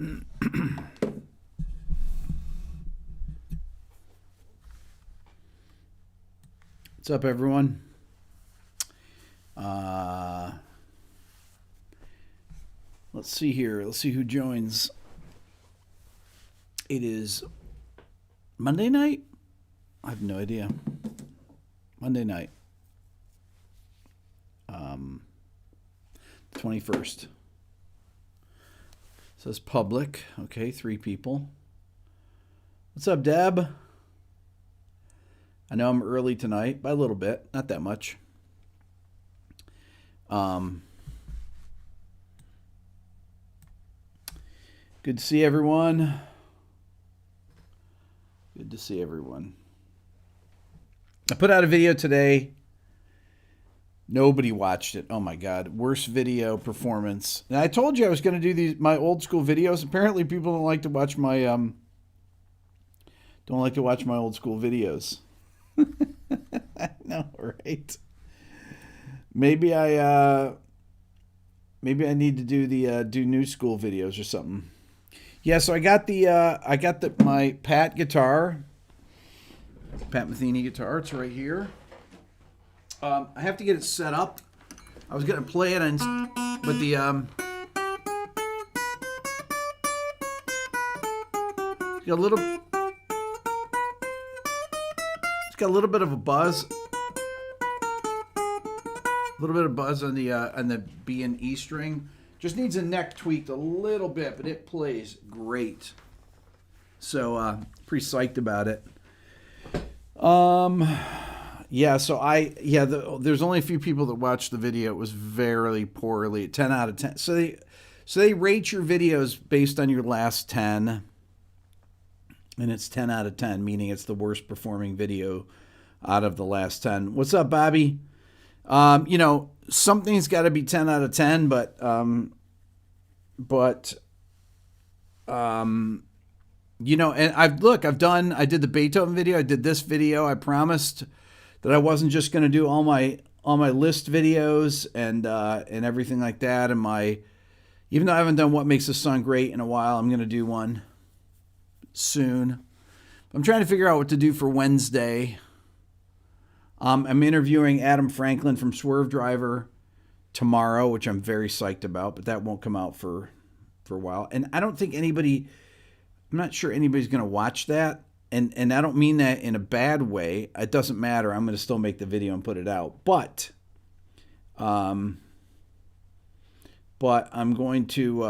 What's up, everyone? Let's see here. Let's see who joins. It is Monday night? I have no idea. Monday night. 21st. Says public. Okay, 3 people. What's up, Deb? I know I'm early tonight by a little bit, not that much. Good to see everyone. Good to see everyone. I put out a video today. Nobody watched it. Oh my God. Worst video performance. And I told you I was going to do my old school videos. Apparently people don't like to watch my old school videos. I know, right? Maybe I need to do do new school videos or something. Yeah, so I got my Pat guitar, Pat Metheny guitar. It's right here. I have to get it set up. I was gonna play it, but the it's got a little bit of a buzz. A little bit of buzz on the B and E string. Just needs a neck tweaked a little bit, but it plays great. So pretty psyched about it. There's only a few people that watched the video. It was very poorly, 10 out of 10. So they rate your videos based on your last 10, and it's 10 out of 10, meaning it's the worst performing video out of the last 10. What's up, Bobby? Something's got to be 10 out of 10, but and I did the Beethoven video. I did this video. I promised that I wasn't just going to do all my list videos and everything like that. And even though I haven't done What Makes a Song Great in a while, I'm going to do one soon. I'm trying to figure out what to do for Wednesday. I'm interviewing Adam Franklin from Swerve Driver tomorrow, which I'm very psyched about, but that won't come out for a while. And I don't think I'm not sure anybody's going to watch that. And I don't mean that in a bad way. It doesn't matter. I'm going to still make the video and put it out. But I'm going to,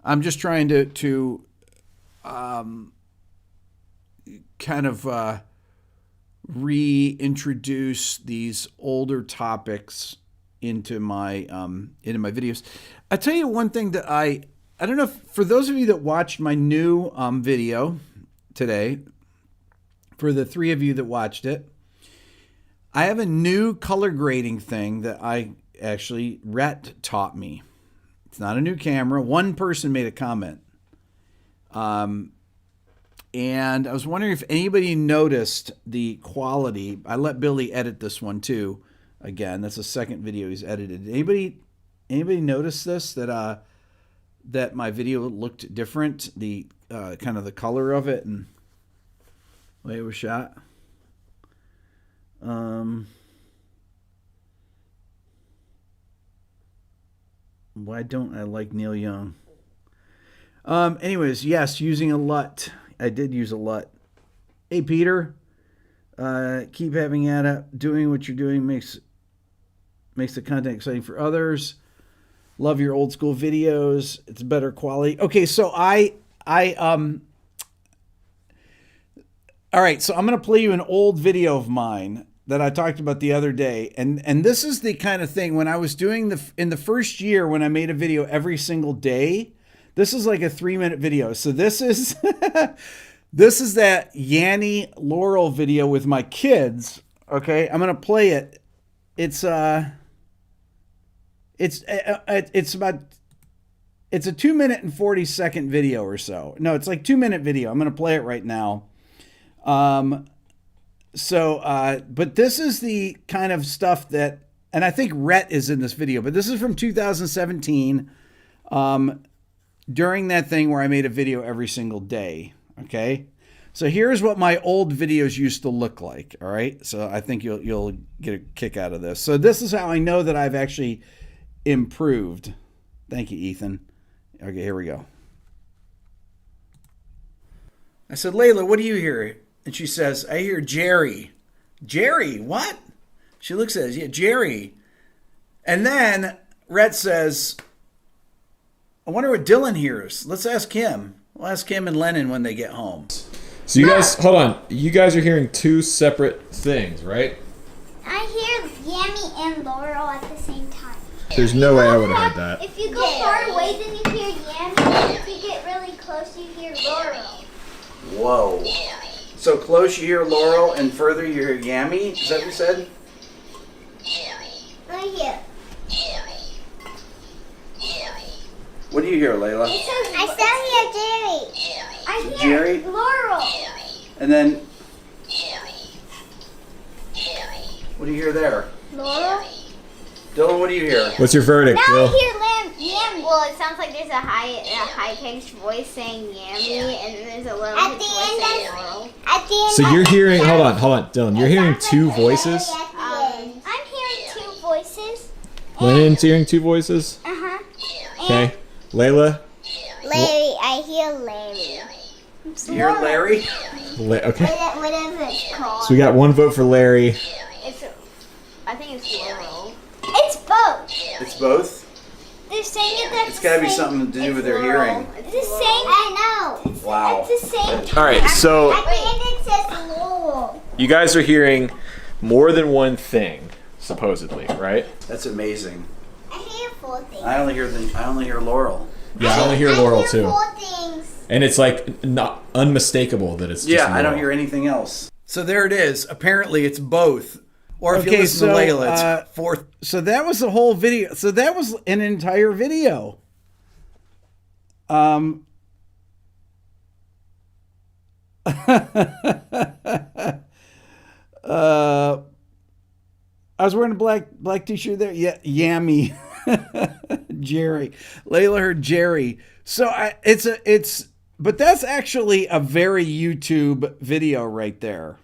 I'm just trying to kind of reintroduce these older topics into my videos. I tell you one thing that I don't know if, for those of you that watched my new video today, for the 3 of you that watched it, I have a new color grading thing that Rhett taught me. It's not a new camera. One person made a comment. And I was wondering if anybody noticed the quality. I let Billy edit this one too. Again, that's the second video he's edited. Anybody notice this, that my video looked different? The kind of the color of it and the way it was shot. Why don't I like Neil Young? Anyways, yes, using a LUT. I did use a LUT. Hey, Peter. Keep having at it. Doing what you're doing makes the content exciting for others. Love your old school videos. It's better quality. Okay, so all right, so I'm going to play you an old video of mine that I talked about the other day. And this is the kind of thing when I was doing in the first year when I made a video every single day. This is like a 3-minute video. So this is this is that Yanni Laurel video with my kids. Okay, I'm going to play it. It's a 2-minute and 40-second video or so. No, it's like 2-minute video. I'm going to play it right now. But this is the kind of stuff that and I think Rhett is in this video, but this is from 2017. During that thing where I made a video every single day. Okay. So here's what my old videos used to look like. All right. So I think you'll get a kick out of this. So this is how I know that I've actually improved. Thank you, Ethan. Okay, here we go. I said, Layla, what do you hear? And she says, I hear Jerry. Jerry, what? She looks at us, yeah, Jerry. And then Rhett says, I wonder what Dylan hears. Let's ask him. We'll ask him and Lennon when they get home. So you guys, hold on. You guys are hearing two separate things, right? I hear Yammy and Laurel at the same time. There's no way I would have heard that. If you go far away, then you hear Yammy. If you get really close, you hear Laurel. Whoa. So close you hear Laurel and further you hear Yammy? Is that what you said? Right here. What do you hear, Layla? I still hear Jerry. I hear Jerry? Laurel. And then, what do you hear there? Laurel? Dylan, what do you hear? What's your verdict, Now Bill? I hear Yammy. Well, it sounds like there's a high-pitched voice saying Yammy, and then there's a low At pitched the voice end, saying Laurel. At the end, So you're hearing, hold on, Dylan. You're hearing two voices? I'm hearing two voices. Lennon's hearing two voices? Uh-huh. Okay. Layla? Larry, I hear Larry. You hear Larry? Okay. Whatever it's called. So we got one vote for Larry. I think it's Laurel. It's both. It's both? They're saying it that's It's got to be the same. something to do with their hearing. It's the same. I know. Wow. It's the same. All right, so At the end it says Laurel. you guys are hearing more than one thing, supposedly, right? That's amazing. I hear four things. I only hear Laurel. Yeah, I only hear Laurel too. Four things. And it's like not unmistakable that it's just Yeah, I don't Laurel. hear anything else. So there it is. Apparently it's both. Or if you listen to Layla, it's fourth. So that was the whole video. So that was an entire video. I was wearing a black t-shirt there. Yeah, Yammy. Jerry. Layla heard Jerry. So but that's actually a very YouTube video right there.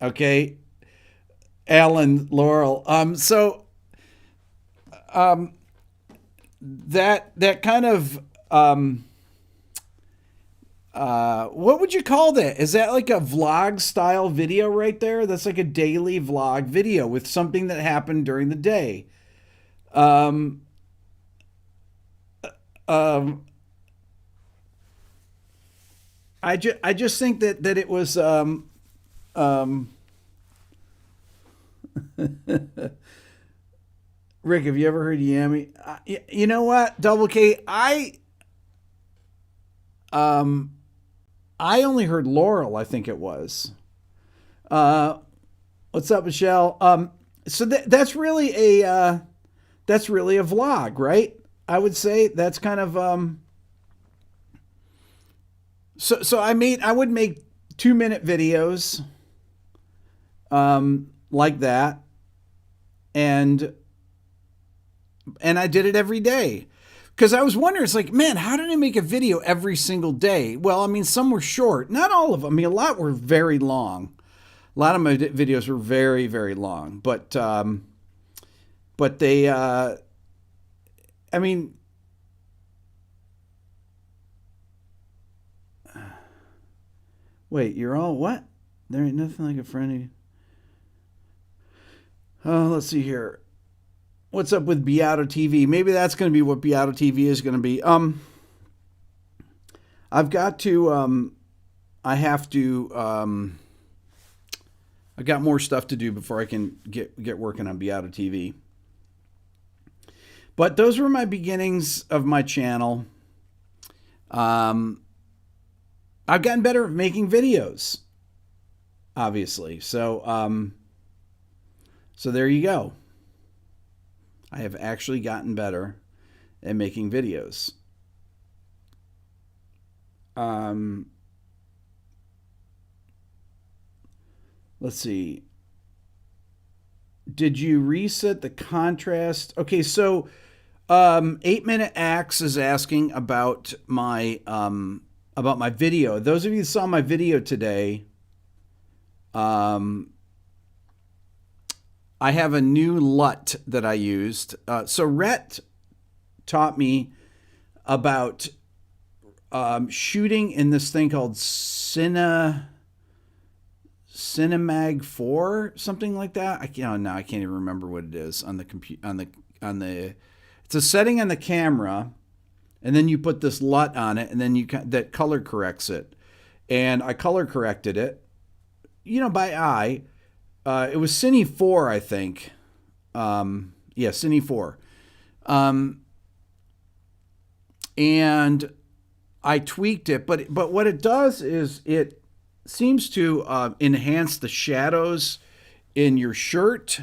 Okay. Alan, Laurel. That kind of what would you call that? Is that like a vlog style video right there? That's like a daily vlog video with something that happened during the day. I just think that it was Rick, have you ever heard Yammy? You know what, Double K, I only heard Laurel, I think it was. What's up, Michelle? So that's really a vlog, right? I would say that's kind of so I would make 2-minute videos like that, and I did it every day because I was wondering, it's like, man, how did I make a video every single day? Well, I mean, some were short, not all of them. I mean, a lot were very long. A lot of my videos were very, very long, but they, I mean, wait, you're all what? There ain't nothing like a friend. Oh, let's see here. What's up with Beato TV? Maybe that's going to be what Beato TV is going to be. I've got to, I got more stuff to do before I can get working on Beato TV. But those were my beginnings of my channel. I've gotten better at making videos, obviously. So there you go. I have actually gotten better at making videos. Let's see. did you reset the contrast? Okay, so 8-Minute Axe is asking about my video. Those of you who saw my video today, I have a new LUT that I used. So Rhett taught me about shooting in this thing called Cinemag 4, something like that. I can't even remember what it is on the computer. It's a setting on the camera, and then you put this LUT on it, and then that color corrects it. And I color corrected it, by eye. It was Cine 4, I think. Cine 4. And I tweaked it, but what it does is it seems to enhance the shadows in your shirt.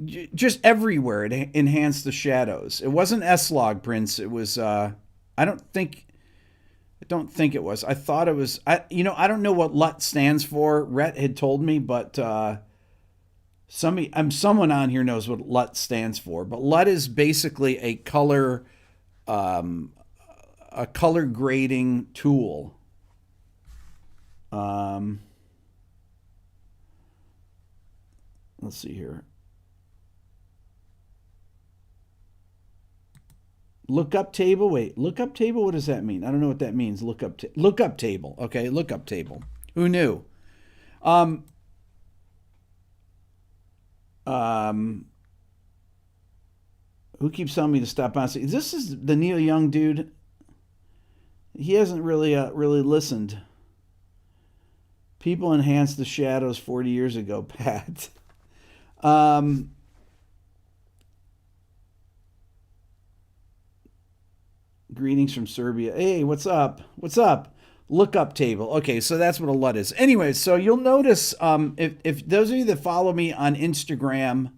Just everywhere it enhanced the shadows. It wasn't S-Log prints. It was I don't think it was. I thought it was. I don't know what LUT stands for. Rhett had told me, but someone on here knows what LUT stands for. But LUT is basically a color grading tool. Let's see here. Lookup table. Wait, lookup table. What does that mean? I don't know what that means. Lookup table. Okay, lookup table. Who knew? Who keeps telling me to stop on? This is the Neil Young dude. He hasn't really listened. People enhanced the shadows 40 years ago, Pat. Greetings from Serbia. Hey, what's up? What's up? Lookup table. Okay, so that's what a LUT is. Anyway, so you'll notice if those of you that follow me on Instagram,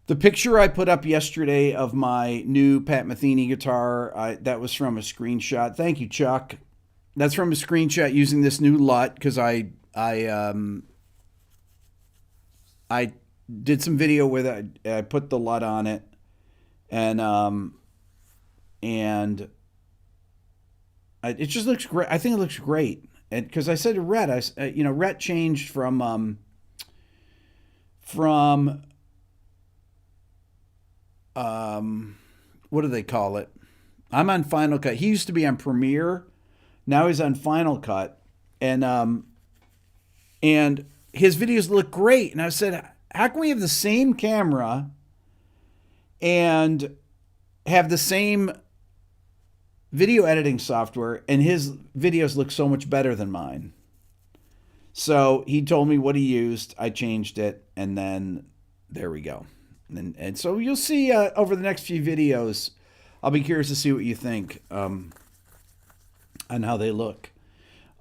the picture I put up yesterday of my new Pat Metheny guitar, that was from a screenshot. Thank you, Chuck. That's from a screenshot using this new LUT because I did some video with it. I put the LUT on it, and it just looks great. I think it looks great, and because I said to Rhett, Rhett changed from what do they call it? I'm on Final Cut. He used to be on Premiere. Now he's on Final Cut, and his videos look great. And I said, how can we have the same camera and have the same video editing software, and his videos look so much better than mine? So he told me what he used. I changed it, and then there we go. And so you'll see over the next few videos. I'll be curious to see what you think on how they look.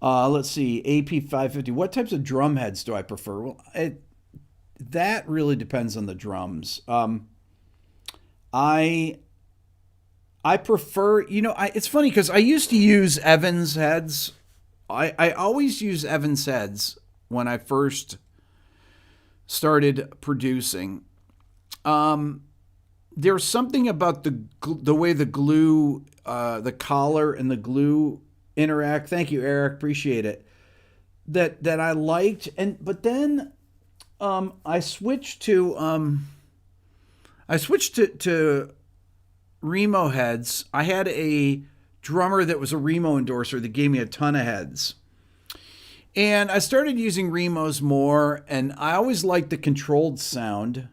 Let's see, AP 550. What types of drum heads do I prefer? Well, that really depends on the drums. I prefer, it's funny because I used to use Evans heads. I always use Evans heads when I first started producing. There's something about the way the glue, the collar and the glue interact. Thank you, Eric. Appreciate it. That I liked, but then I switched to Remo heads. I had a drummer that was a Remo endorser that gave me a ton of heads. And I started using Remos more, and I always liked the controlled sound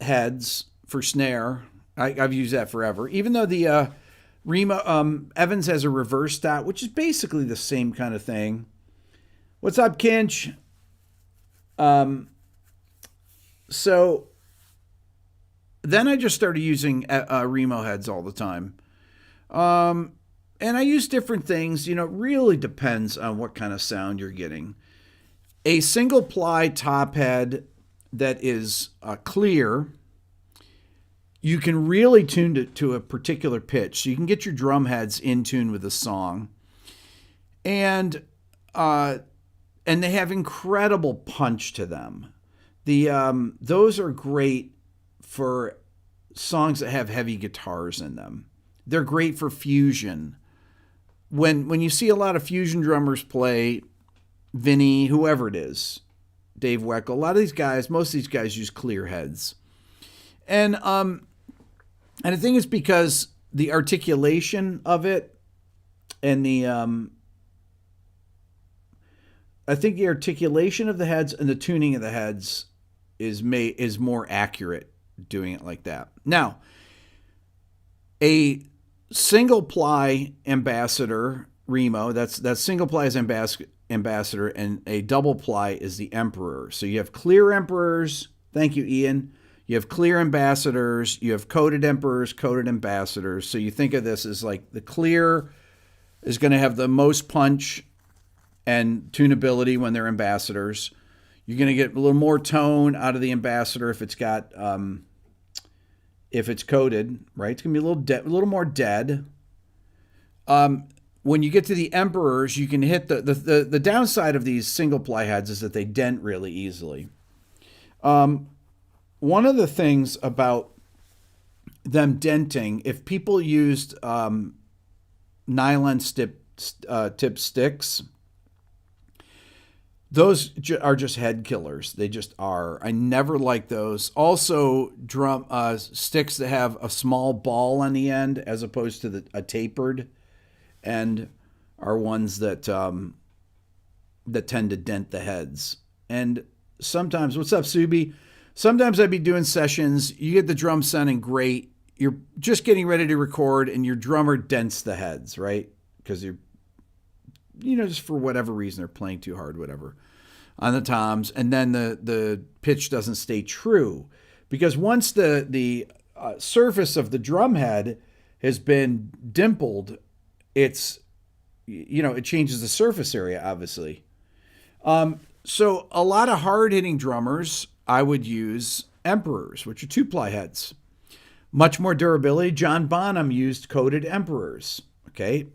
heads for snare. I've used that forever. Even though the Remo Evans has a reverse dot, which is basically the same kind of thing. What's up, Kinch? So then I just started using Remo heads all the time. And I use different things. It really depends on what kind of sound you're getting. A single ply top head that is clear, you can really tune it to a particular pitch. So you can get your drum heads in tune with the song. And and they have incredible punch to them. Those are great for songs that have heavy guitars in them. They're great for fusion. When you see a lot of fusion drummers play, Vinny, whoever it is, Dave Weckl, a lot of these guys, most of these guys use clear heads. And I think it's because the articulation of it and I think the articulation of the heads and the tuning of the heads is more accurate doing it like that. Now, a single ply ambassador Remo, that's single ply is ambassador, and a double ply is the emperor. So you have clear emperors. Thank you, Ian. You have clear ambassadors. You have coated emperors, coated ambassadors. So you think of this as like the clear is going to have the most punch and tunability when they're ambassadors. You're going to get a little more tone out of the ambassador if it's got if it's coated, right? It's going to be a little more dead. When you get to the emperors, you can hit the downside of these single ply heads is that they dent really easily. One of the things about them denting, if people used nylon tip sticks, those are just head killers. They just are. I never like those. Also, drum sticks that have a small ball on the end as opposed to a tapered end are ones that that tend to dent the heads. And sometimes, what's up, Subi? Sometimes I'd be doing sessions. You get the drum sounding great. You're just getting ready to record, and your drummer dents the heads, right? Because you're, just for whatever reason, they're playing too hard, whatever, on the toms, and then the pitch doesn't stay true, because once the surface of the drum head has been dimpled, it changes the surface area, obviously. So a lot of hard-hitting drummers, I would use emperors, which are two-ply heads. Much more durability. John Bonham used coated emperors. Okay,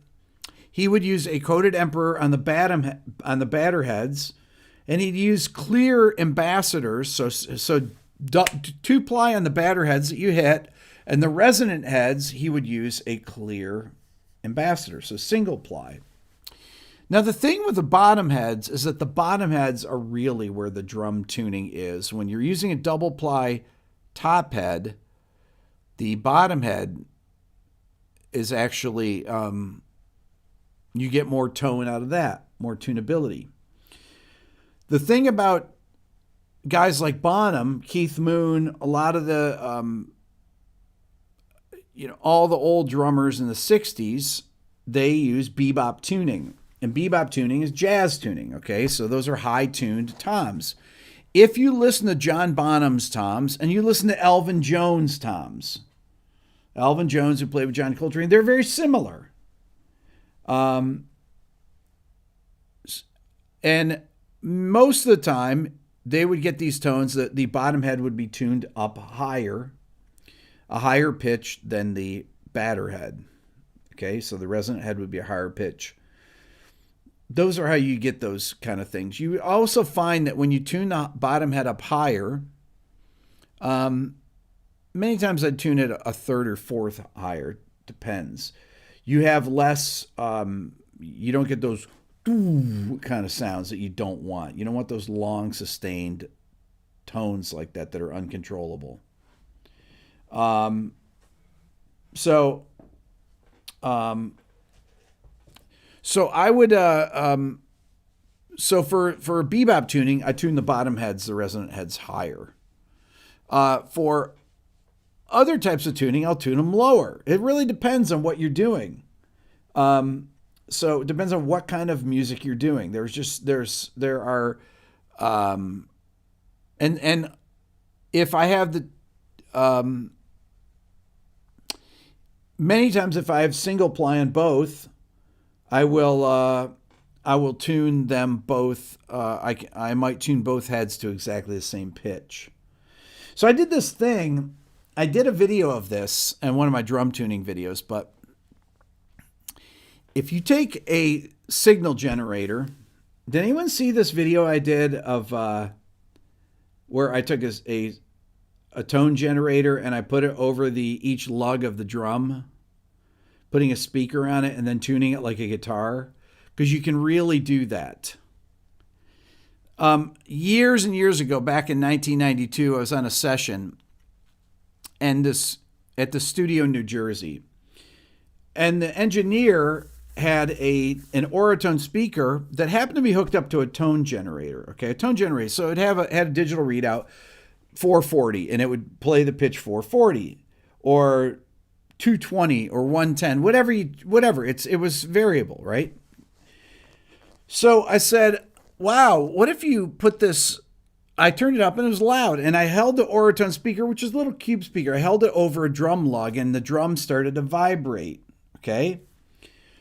he would use a coated emperor on the batter heads, and he'd use clear ambassadors. So two-ply on the batter heads that you hit, and the resonant heads he would use a clear ambassador. So single ply. Now, the thing with the bottom heads is that the bottom heads are really where the drum tuning is. When you're using a double ply top head, the bottom head is actually, you get more tone out of that, more tunability. The thing about guys like Bonham, Keith Moon, a lot of the, all the old drummers in the 60s, they use bebop tuning. And bebop tuning is jazz tuning, okay? So those are high-tuned toms. If you listen to John Bonham's toms and you listen to Elvin Jones' toms, Elvin Jones, who played with John Coltrane, they're very similar. And most of the time, they would get these tones that the bottom head would be tuned up higher, a higher pitch than the batter head. Okay, so the resonant head would be a higher pitch. Those are how you get those kind of things. You also find that when you tune the bottom head up higher, many times I'd tune it a third or fourth higher, depends. You have less, you don't get those kind of sounds that you don't want. You don't want those long sustained tones like that are uncontrollable. So I would, so for bebop tuning, I tune the bottom heads, the resonant heads higher. For other types of tuning, I'll tune them lower. It really depends on what you're doing. So it depends on what kind of music you're doing. And if I have the, many times if I have single ply on both, I will tune them both. I might tune both heads to exactly the same pitch. So I did this thing. I did a video of this in one of my drum tuning videos, but if you take a signal generator, Did anyone see this video I did of where I took a tone generator and I put it over each lug of the drum, putting a speaker on it and then tuning it like a guitar? Because you can really do that. Years and years ago, back in 1992, I was on a session and at the studio in New Jersey. And the engineer had an Auratone speaker that happened to be hooked up to a tone generator. Okay, a tone generator. So it had a digital readout, 440, and it would play the pitch 440 or 220 or 110, whatever. It was variable, right? So I said, wow, what if you put this, I turned it up and it was loud, and I held the Auratone speaker, which is a little cube speaker, I held it over a drum lug and the drum started to vibrate, okay?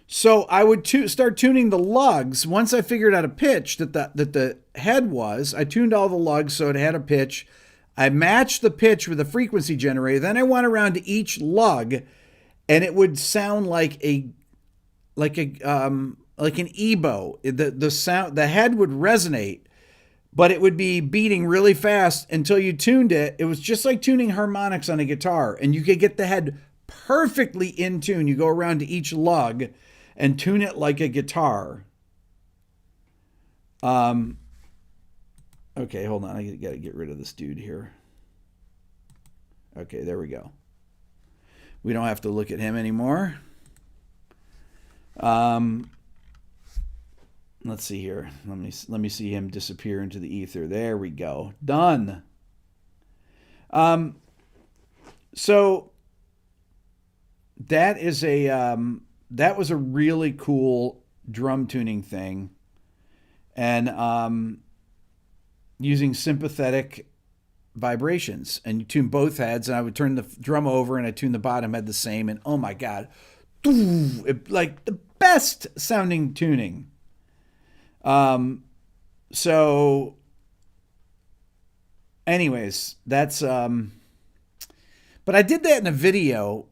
So I would start tuning the lugs. Once I figured out a pitch that the head was, I tuned all the lugs so it had a pitch. I matched the pitch with a frequency generator. Then I went around to each lug, and it would sound like an EBO. The sound, the head would resonate, but it would be beating really fast until you tuned it. It was just like tuning harmonics on a guitar, and you could get the head perfectly in tune. You go around to each lug and tune it like a guitar. Okay, hold on. I got to get rid of this dude here. Okay, there we go. We don't have to look at him anymore. Let's see here. Let me see him disappear into the ether. There we go. Done. So that is that was a really cool drum tuning thing, and using sympathetic vibrations, and you tune both heads, and I would turn the drum over and I tune the bottom head the same, and oh my god, like the best sounding tuning. So anyways, that's but I did that in a video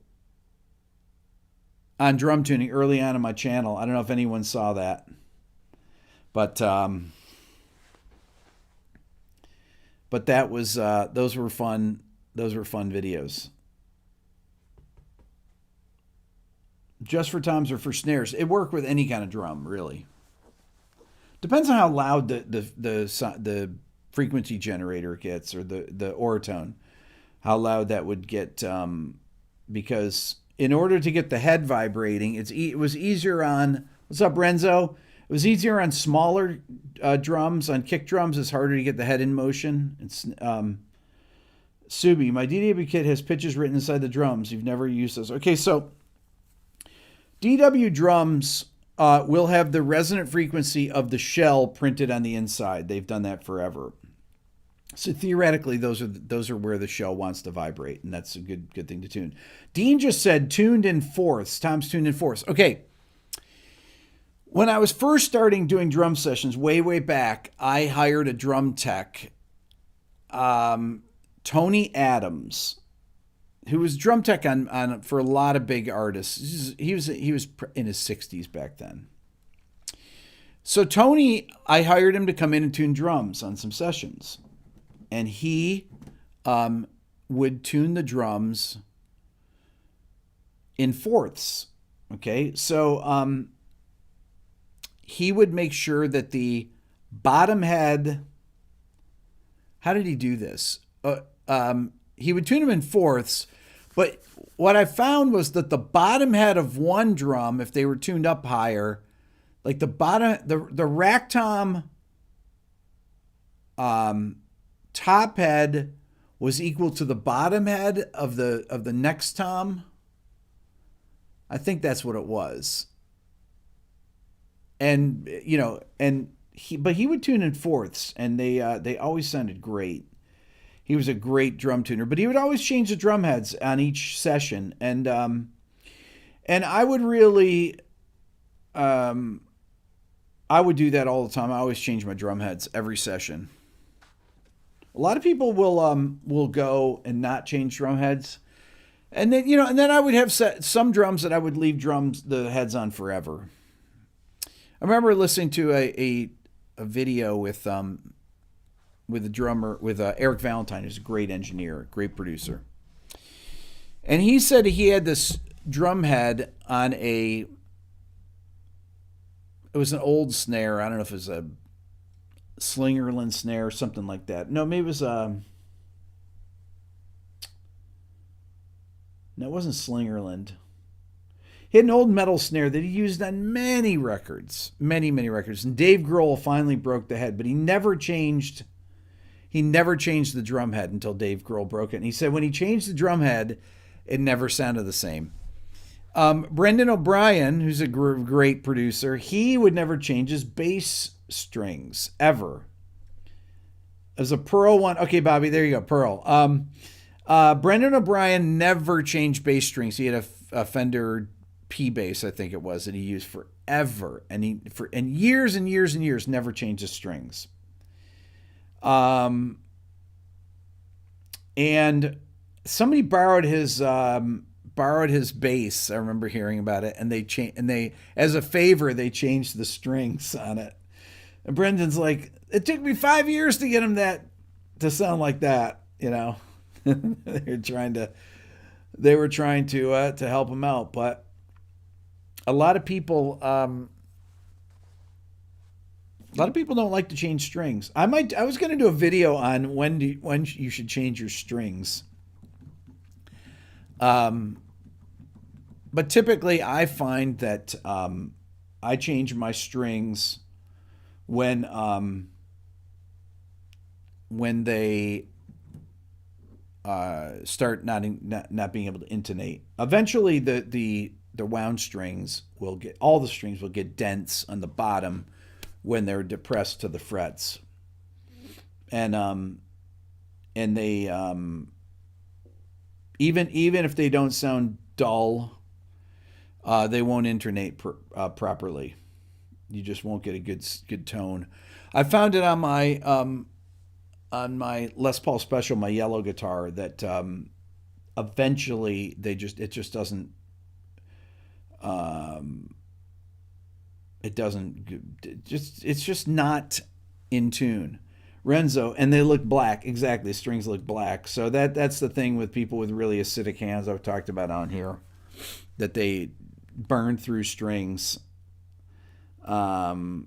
on drum tuning early on in my channel. I don't know if anyone saw that, but that was those were fun videos. Just for toms or for snares, it worked with any kind of drum, really. Depends on how loud the frequency generator gets, or the Auratone, how loud that would get, because in order to get the head vibrating, it was easier on, what's up, Renzo? It was easier on smaller drums. On kick drums, it's harder to get the head in motion. It's Subi, my DW kit has pitches written inside the drums. You've never used those. Okay, so DW drums will have the resonant frequency of the shell printed on the inside. They've done that forever. So theoretically, those are where the shell wants to vibrate, and that's a good thing to tune. Dean just said tuned in fourths. Tom's tuned in fourths. Okay. When I was first starting doing drum sessions way back, I hired a drum tech, Tony Adams, who was drum tech on for a lot of big artists. He was in his 60s back then. So Tony, I hired him to come in and tune drums on some sessions. And he would tune the drums in fourths. Okay, so he would make sure that the bottom head. How did he do this? He would tune them in fourths, but what I found was that the bottom head of one drum, if they were tuned up higher, like the bottom, the rack tom top head was equal to the bottom head of the next tom. I think that's what it was. And he would tune in fourths, and they always sounded great. He was a great drum tuner, but he would always change the drum heads on each session, and I would really, I would do that all the time. I always change my drum heads every session. A lot of people will go and not change drum heads, and then I would have some drums that I would leave the heads on forever. I remember listening to a video with the drummer, with Eric Valentine, who's a great engineer, great producer. And he said he had this drum head on it was an old snare. I don't know if it was a Slingerland snare or something like that. No, maybe it was no, it wasn't Slingerland. He had an old metal snare that he used on many records, many records. And Dave Grohl finally broke the head, but he never changed the drum head until Dave Grohl broke it. And he said when he changed the drum head, it never sounded the same. Brendan O'Brien, who's a great producer, he would never change his bass strings, ever. It was a Pearl one. Okay, Bobby, there you go, Pearl. Brendan O'Brien never changed bass strings. He had a Fender P bass, I think it was, that he used forever. And years and years and years, never changed his strings. And somebody borrowed his bass. I remember hearing about it, and they as a favor they changed the strings on it. And Brendan's like, it took me 5 years to get him that to sound like that, you know. They were trying to help him out, but a lot of people don't like to change strings. I was going to do a video on when you should change your strings. But typically I find that I change my strings when they start not being able to intonate. Eventually the wound strings will get dents on the bottom when they're depressed to the frets. And they even if they don't sound dull, they won't intonate properly. You just won't get a good tone. I found it on my Les Paul Special, my yellow guitar, that eventually it's just not in tune. Renzo, and they look black. Exactly, the strings look black. So that's the thing with people with really acidic hands I've talked about on here, that they burn through strings. All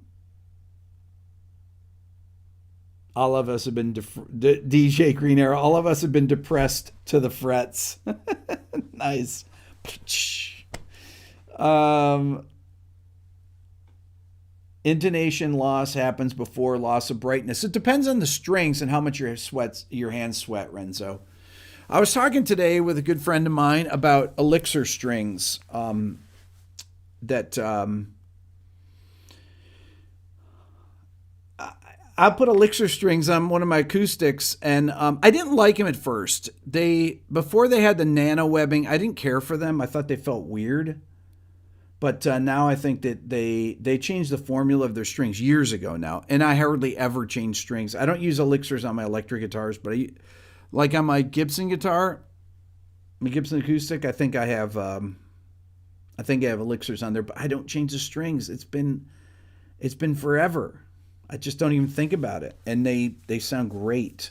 of us have been DJ Green Arrow. All of us have been depressed to the frets. Nice. Intonation loss happens before loss of brightness. It depends on the strings and how much your hands sweat, Renzo. I was talking today with a good friend of mine about Elixir Strings. I put Elixir Strings on one of my acoustics, and I didn't like them at first. Before they had the nano webbing, I didn't care for them. I thought they felt weird. But now I think that they changed the formula of their strings years ago now, and I hardly ever change strings. I don't use Elixirs on my electric guitars, but like on my Gibson guitar, my Gibson acoustic, I think I have Elixirs on there, but I don't change the strings. It's been forever. I just don't even think about it, and they sound great.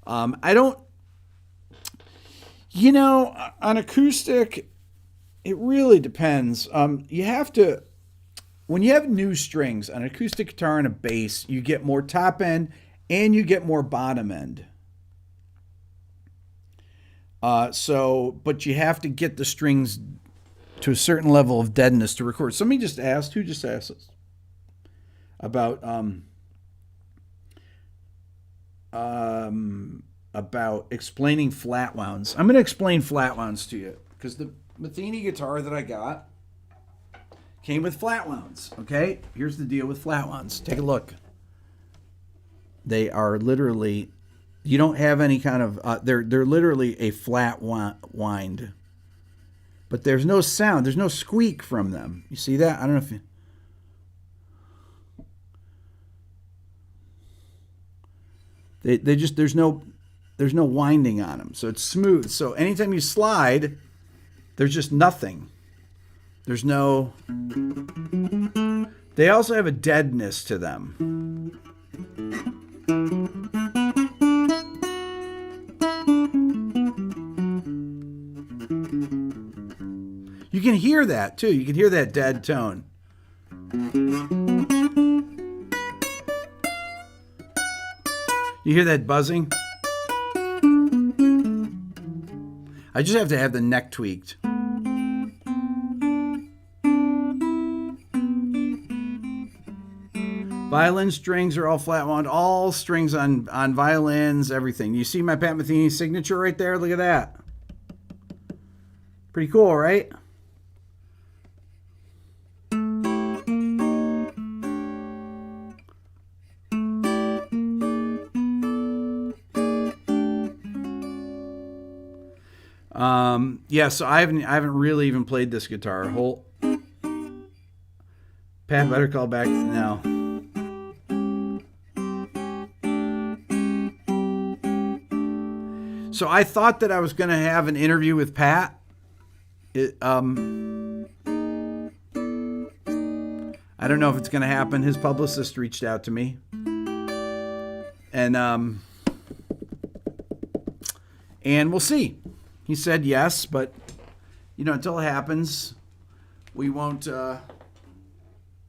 I don't, on acoustic, it really depends. You have to, when you have new strings, an acoustic guitar and a bass, you get more top end and you get more bottom end. But you have to get the strings to a certain level of deadness to record. Somebody just asked, who just asked us? About explaining flat wounds. I'm going to explain flat wounds to you because the Matheny guitar that I got came with flat wounds. Okay, here's the deal with flat wounds. Take a look. They are literally, you don't have any kind of. They're literally a flat wind, but there's no sound. There's no squeak from them. You see that? I don't know if you. They just there's no winding on them, so it's smooth. So anytime you slide, there's just nothing. There's no They also have a deadness to them. You can hear that too. You can hear that dead tone. You hear that buzzing? I just have to have the neck tweaked. Violin strings are all flat wound. All strings on violins, everything. You see my Pat Metheny signature right there? Look at that. Pretty cool, right? Yeah, so I haven't really even played this guitar. Pat better call back now. So I thought that I was going to have an interview with Pat. I don't know if it's going to happen. His publicist reached out to me. And we'll see. He said yes, but, until it happens, we won't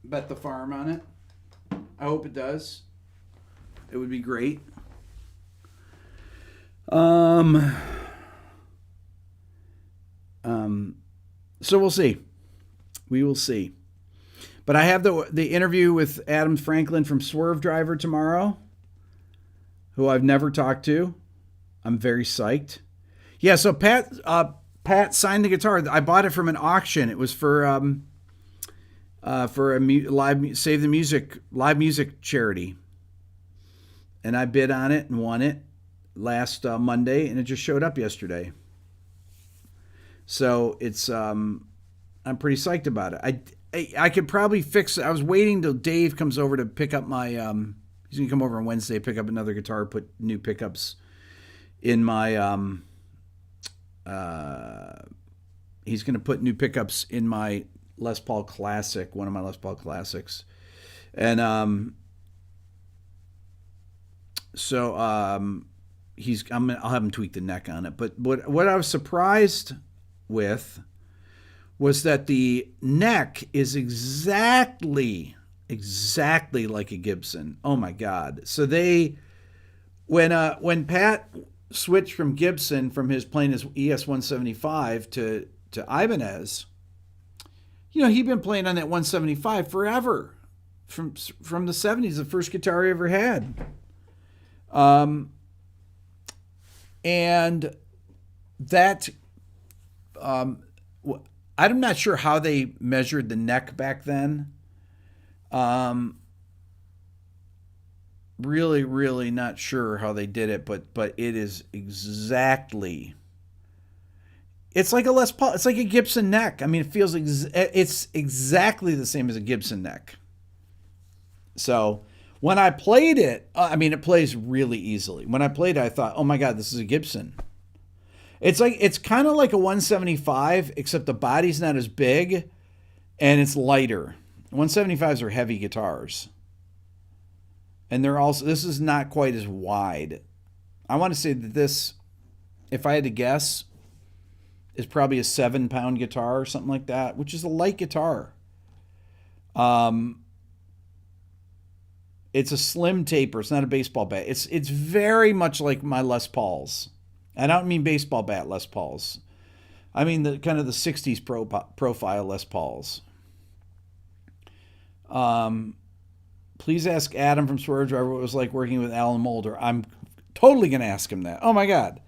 bet the farm on it. I hope it does. It would be great. So we'll see. We will see. But I have the interview with Adam Franklin from Swerve Driver tomorrow, who I've never talked to. I'm very psyched. Yeah, so Pat signed the guitar. I bought it from an auction. It was for a live Save the Music live music charity, and I bid on it and won it last Monday, and it just showed up yesterday. So it's I'm pretty psyched about it. I could probably fix it. I was waiting till Dave comes over to pick up my he's gonna come over on Wednesday, pick up another guitar, put new pickups in my he's gonna put new pickups in my Les Paul Classic, one of my Les Paul Classics. And I'll have him tweak the neck on it. But what I was surprised with was that the neck is exactly like a Gibson. Oh my God. So when Pat switched from Gibson, from his playing his ES 175 to Ibanez, he'd been playing on that 175 forever, from the 70s, the first guitar he ever had. And that, I'm not sure how they measured the neck back then. Really, really not sure how they did it, but it is exactly. It's like a Les Paul. It's like a Gibson neck. I mean, it feels it's exactly the same as a Gibson neck. So when I played it, it plays really easily. When I played it, I thought, oh my God, this is a Gibson. It's kind of like a 175, except the body's not as big and it's lighter. 175s are heavy guitars. And this is not quite as wide. I want to say that this, if I had to guess, is probably a 7-pound guitar or something like that, which is a light guitar. It's a slim taper. It's not a baseball bat. It's very much like my Les Pauls. And I don't mean baseball bat Les Pauls. I mean the kind of the 60s profile Les Pauls. Please ask Adam from Swerve Driver what it was like working with Alan Moulder. I'm totally going to ask him that. Oh my God.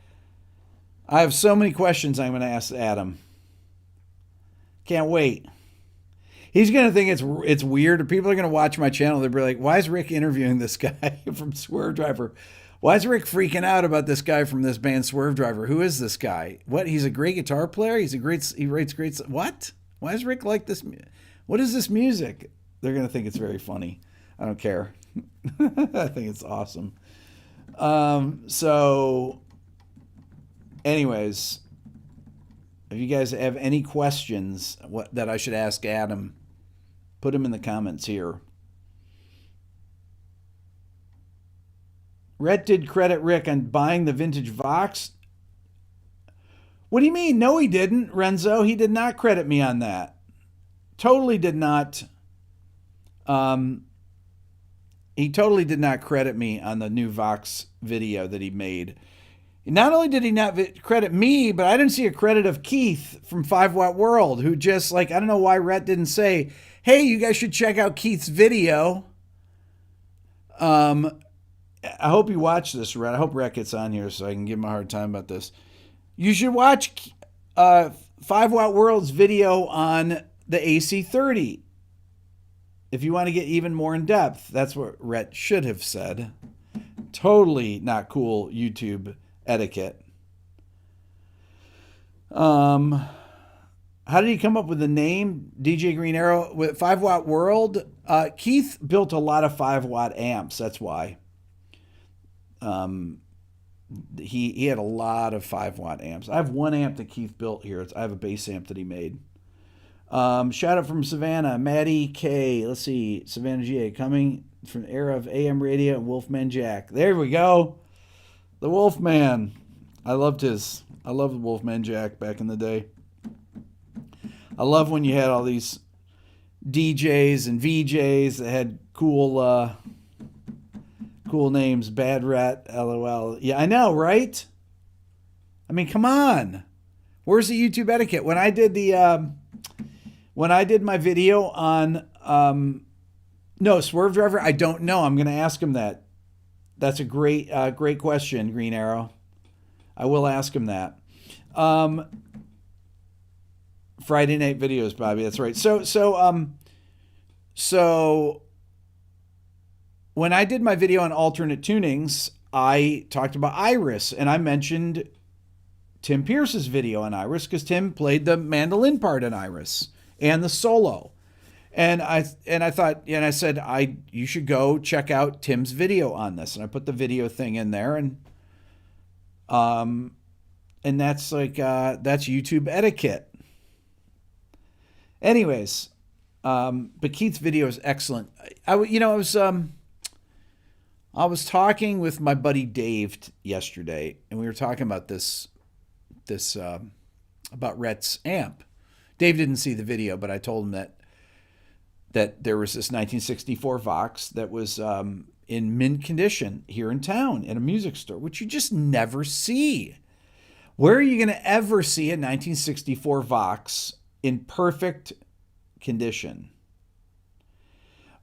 I have so many questions I'm going to ask Adam. Can't wait. He's going to think it's weird. People are going to watch my channel. They'll be like, why is Rick interviewing this guy from Swerve Driver? Why is Rick freaking out about this guy from this band Swerve Driver? Who is this guy? What? He's a great guitar player? He writes great... What? Why is Rick like this? What is this music? They're going to think it's very funny. I don't care. I think it's awesome. So, anyways, if you guys have any questions that I should ask Adam, Put them in the comments here. Rhett did credit Rick on buying the vintage Vox. What do you mean? No, he didn't, Renzo. He did not credit me on that. Totally did not. He totally did not credit me on the new Vox video that he made. Not only did he not credit me, but I didn't see a credit of Keith from 5 Watt World, who just like, I don't know why Rhett didn't say, hey, you guys should check out Keith's video. I hope you watch this, Rhett. I hope Rhett gets on here so I can give him a hard time about this. You should watch 5 Watt World's video on the AC30. If you want to get even more in depth, that's what Rhett should have said. Totally not cool YouTube etiquette. How did he come up with the name DJ Green Arrow with 5 Watt World? Keith built a lot of 5 watt amps. That's why. He had a lot of 5 watt amps. I have one amp that Keith built here. I have a bass amp that he made. Shout out from Savannah, Maddie K. Let's see, Savannah GA coming from the era of AM radio and Wolfman Jack. There we go. The Wolfman. I loved the Wolfman Jack back in the day. I love when you had all these DJs and VJs that had cool names. Bad Rat, LOL. Yeah, I know, right? I mean, come on. Where's the YouTube etiquette? When I did my video on Swerve Driver, I don't know. I'm going to ask him that. That's a great question, Green Arrow. I will ask him that. Friday night videos, Bobby. That's right. So when I did my video on alternate tunings, I talked about Iris, and I mentioned Tim Pierce's video on Iris because Tim played the mandolin part on Iris and the solo. And I said you should go check out Tim's video on this, and I put the video thing in there, and that's that's YouTube etiquette. Anyways, but Keith's video is excellent. I was talking with my buddy Dave yesterday, and we were talking about this about Rhett's amp. Dave didn't see the video, but I told him that there was this 1964 Vox that was in mint condition here in town in a music store, which you just never see. Where are you going to ever see a 1964 Vox in perfect condition?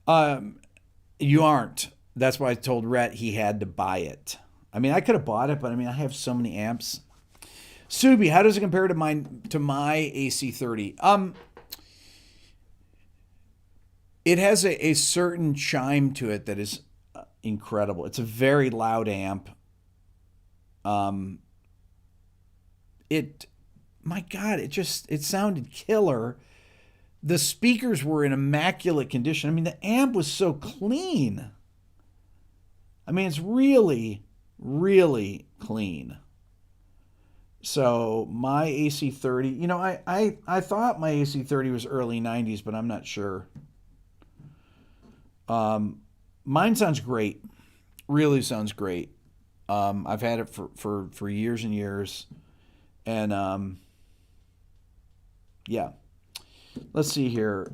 You aren't. That's why I told Rhett he had to buy it. I mean, I could have bought it, but I mean, I have so many amps. Subi, how does it compare to my AC30? It has a certain chime to it that is incredible. It's a very loud amp. My God, it sounded killer. The speakers were in immaculate condition. I mean, the amp was so clean. I mean, it's really, really clean. So my AC30, I thought my AC30 was early 90s, but I'm not sure. Mine sounds great. Really sounds great. I've had it for years and years. And yeah. Let's see here.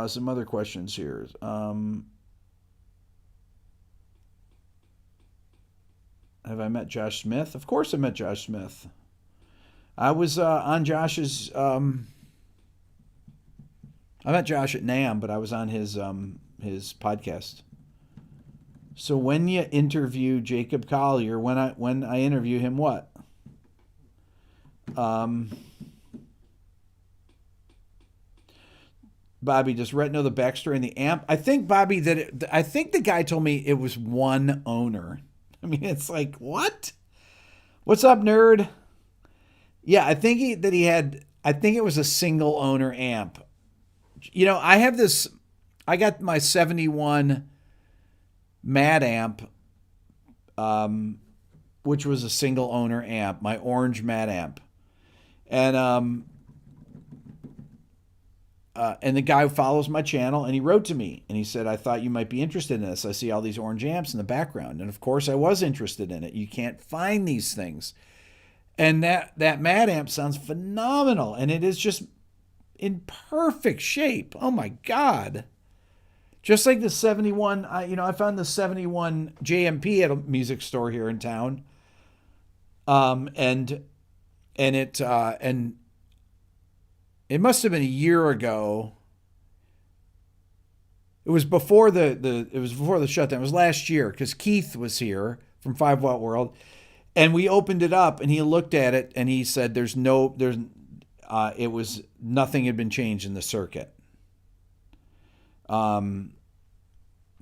Some other questions here. Have I met Josh Smith? Of course I met Josh Smith. I was on Josh's... I met Josh at NAMM, but I was on his podcast. So when you interview Jacob Collier, when I interview him, what? Bobby, does Rhett know the backstory in the amp? I think, Bobby, I think the guy told me it was one owner. I mean, it's like, what? What's up, nerd? Yeah, I think I think it was a single owner amp. I got my 71 Mad amp, which was a single owner amp, my orange Mad amp. And and the guy follows my channel, and he wrote to me, and he said, I thought you might be interested in this. I see all these orange amps in the background. And of course I was interested in it. You can't find these things. And that Mad amp sounds phenomenal, and it is just in perfect shape. Oh my God. Just like the 71, I found the 71 JMP at a music store here in town. And it must have been a year ago. It was before the shutdown. It was last year because Keith was here from 5 Watt World, and we opened it up, and he looked at it, and he said, nothing had been changed in the circuit.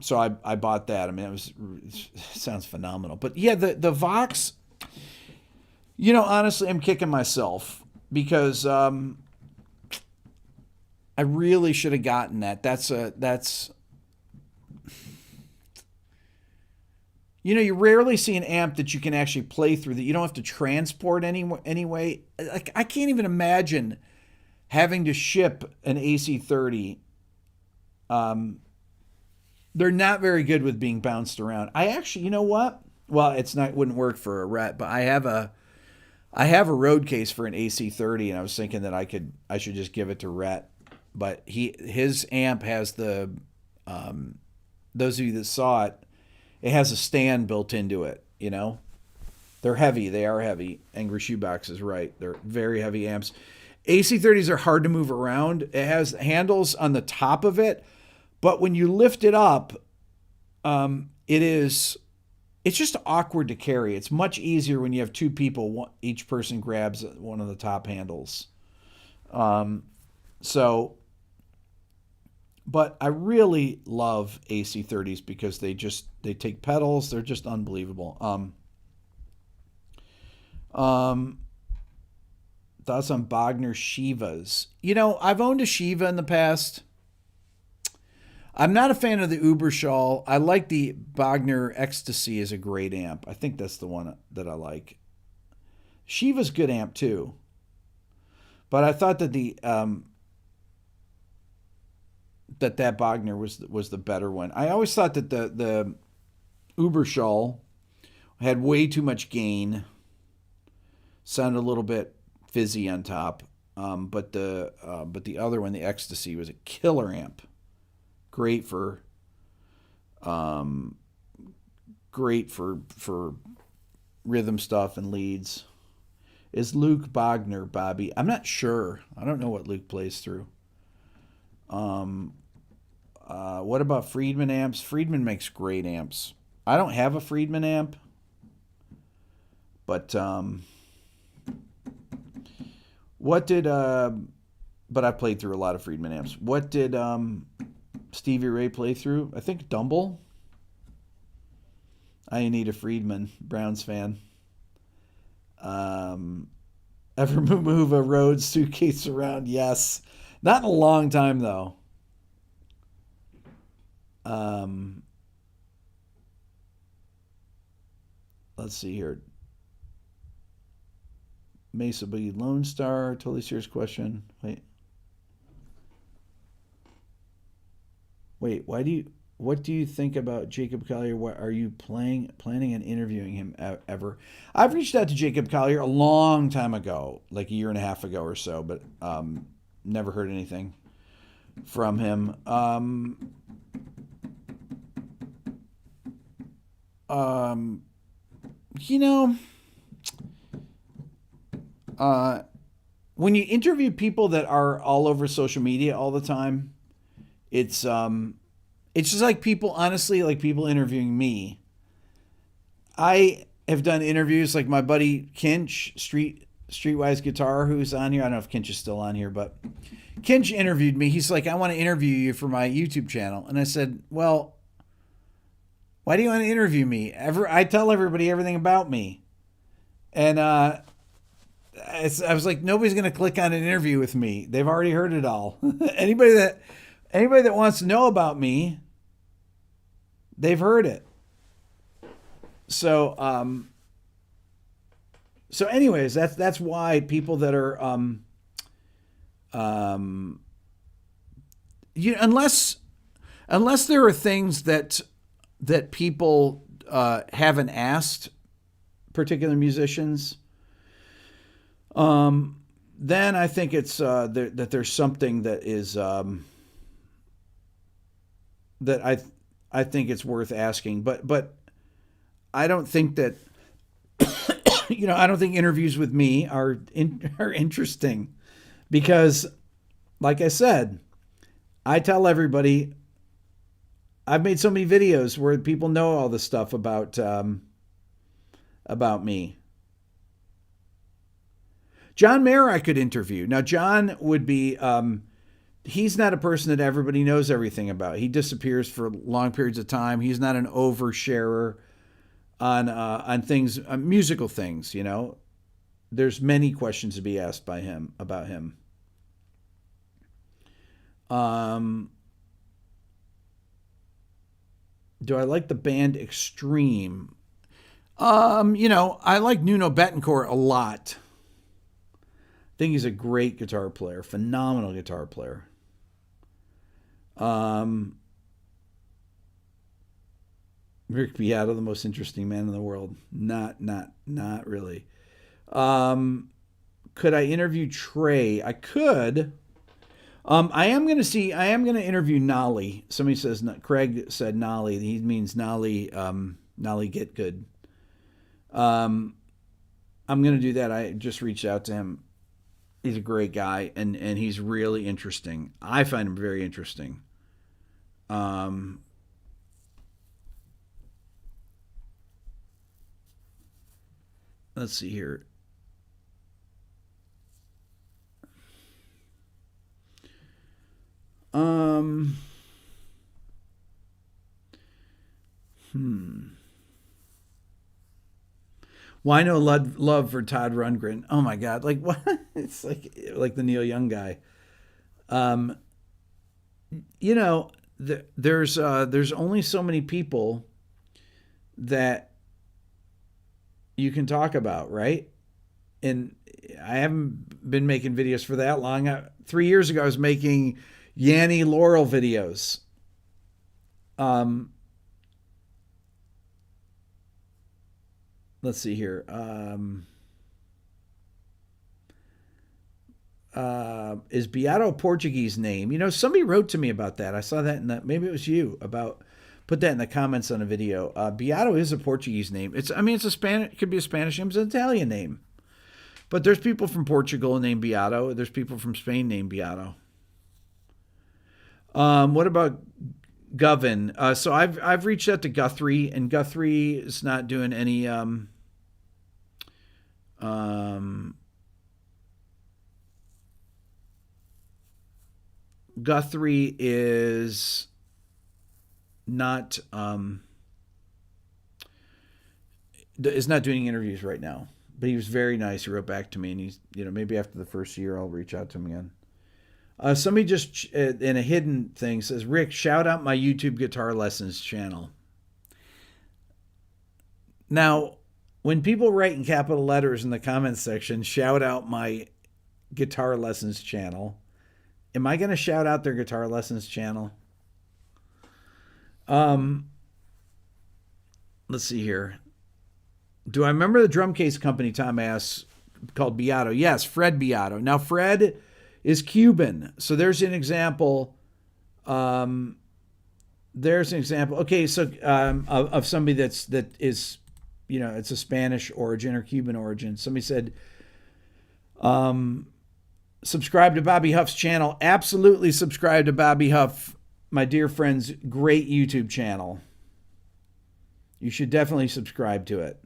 So I bought that. I mean, it sounds phenomenal. But yeah, the Vox, honestly, I'm kicking myself because I really should have gotten that. You rarely see an amp that you can actually play through, that you don't have to transport anyway. Like, I can't even imagine having to ship an AC30. They're not very good with being bounced around. I actually, you know what? Well, wouldn't work for a Rhett, but I have a road case for an AC30, and I was thinking that I should just give it to Rhett. But his amp has those of you that saw it, it has a stand built into it, They're heavy. They are heavy. Angry Shoebox is right. They're very heavy amps. AC30s are hard to move around. It has handles on the top of it, but when you lift it up, it's just awkward to carry. It's much easier when you have two people. Each person grabs one of the top handles. But I really love AC30s because they take pedals. They're just unbelievable. Thoughts on Bogner Shivas? I've owned a Shiva in the past. I'm not a fan of the Uberschall. I like the Bogner Ecstasy is a great amp. I think that's the one that I like. Shiva's good amp too. But I thought that that Bogner was the better one. I always thought that the Uberschall had way too much gain. Sounded a little bit fizzy on top. But the other one, the Ecstasy, was a killer amp. Great for rhythm stuff and leads. Is Luke Bogner, Bobby? I'm not sure. I don't know what Luke plays through. What about Friedman amps? Friedman makes great amps. I don't have a Friedman amp, but but I played through a lot of Friedman amps. What did Stevie Ray play through? I think Dumble. I need a Friedman, Browns fan. Ever move a Rhodes suitcase around? Yes. Not in a long time, though. Let's see here. Mesa Boogie Lone Star. Totally serious question. Wait, what do you think about Jacob Collier? What are you planning on interviewing him ever? I've reached out to Jacob Collier a long time ago, like a year and a half ago or so, but never heard anything from him. When you interview people that are all over social media all the time, it's just like people interviewing me. I have done interviews like my buddy Kinch, Streetwise Guitar, who's on here. I don't know if Kinch is still on here, but Kinch interviewed me. He's like, I want to interview you for my YouTube channel. And I said, well, why do you want to interview me? I tell everybody everything about me. And I was like, nobody's going to click on an interview with me. They've already heard it all. Anybody that wants to know about me, they've heard it. So anyways, that's why people that are unless there are things that people haven't asked particular musicians, then I think it's that there's something that is that I think it's worth asking. But I don't think that I don't think interviews with me are interesting, because, like I said, I tell everybody I've made so many videos where people know all this stuff about me. John Mayer I could interview. Now, John would be, he's not a person that everybody knows everything about. He disappears for long periods of time. He's not an oversharer on things, musical things, There's many questions to be asked by him about him. Do I like the band Extreme? I like Nuno Bettencourt a lot. I think he's a great guitar player, phenomenal guitar player. Rick Beato, the most interesting man in the world. Not really. Could I interview Trey? I could. I am going to interview Nolly. Somebody says, Craig said Nolly. He means Nolly, Nolly Get Good. I'm going to do that. I just reached out to him. He's a great guy, and he's really interesting. I find him very interesting. Let's see here. Why no love for Todd Rundgren? Oh my God! Like what? It's like the Neil Young guy. There's only so many people that you can talk about, right? And I haven't been making videos for that long. 3 years ago, I was making Yanni Laurel videos. Let's see here. Is Beato a Portuguese name? Somebody wrote to me about that. I saw that maybe it was you, put that in the comments on a video. Beato is a Portuguese name. It could be a Spanish name. It's an Italian name. But there's people from Portugal named Beato. There's people from Spain named Beato. What about Govan? So I've reached out to Guthrie, and Guthrie is not doing any Guthrie is not doing interviews right now, but he was very nice. He wrote back to me, and he's, maybe after the first year I'll reach out to him again. Somebody just in a hidden thing says, Rick, shout out my YouTube guitar lessons channel. Now, when people write in capital letters in the comments section, shout out my guitar lessons channel, am I going to shout out their guitar lessons channel? Let's see here. Do I remember the drum case company, Tom asks, called Beato? Yes, Fred Beato. Now, Fred is Cuban. So there's an example. Okay, so of somebody that is, it's a Spanish origin or Cuban origin. Somebody said, subscribe to Bobby Huff's channel. Absolutely subscribe to Bobby Huff, my dear friend's great YouTube channel. You should definitely subscribe to it.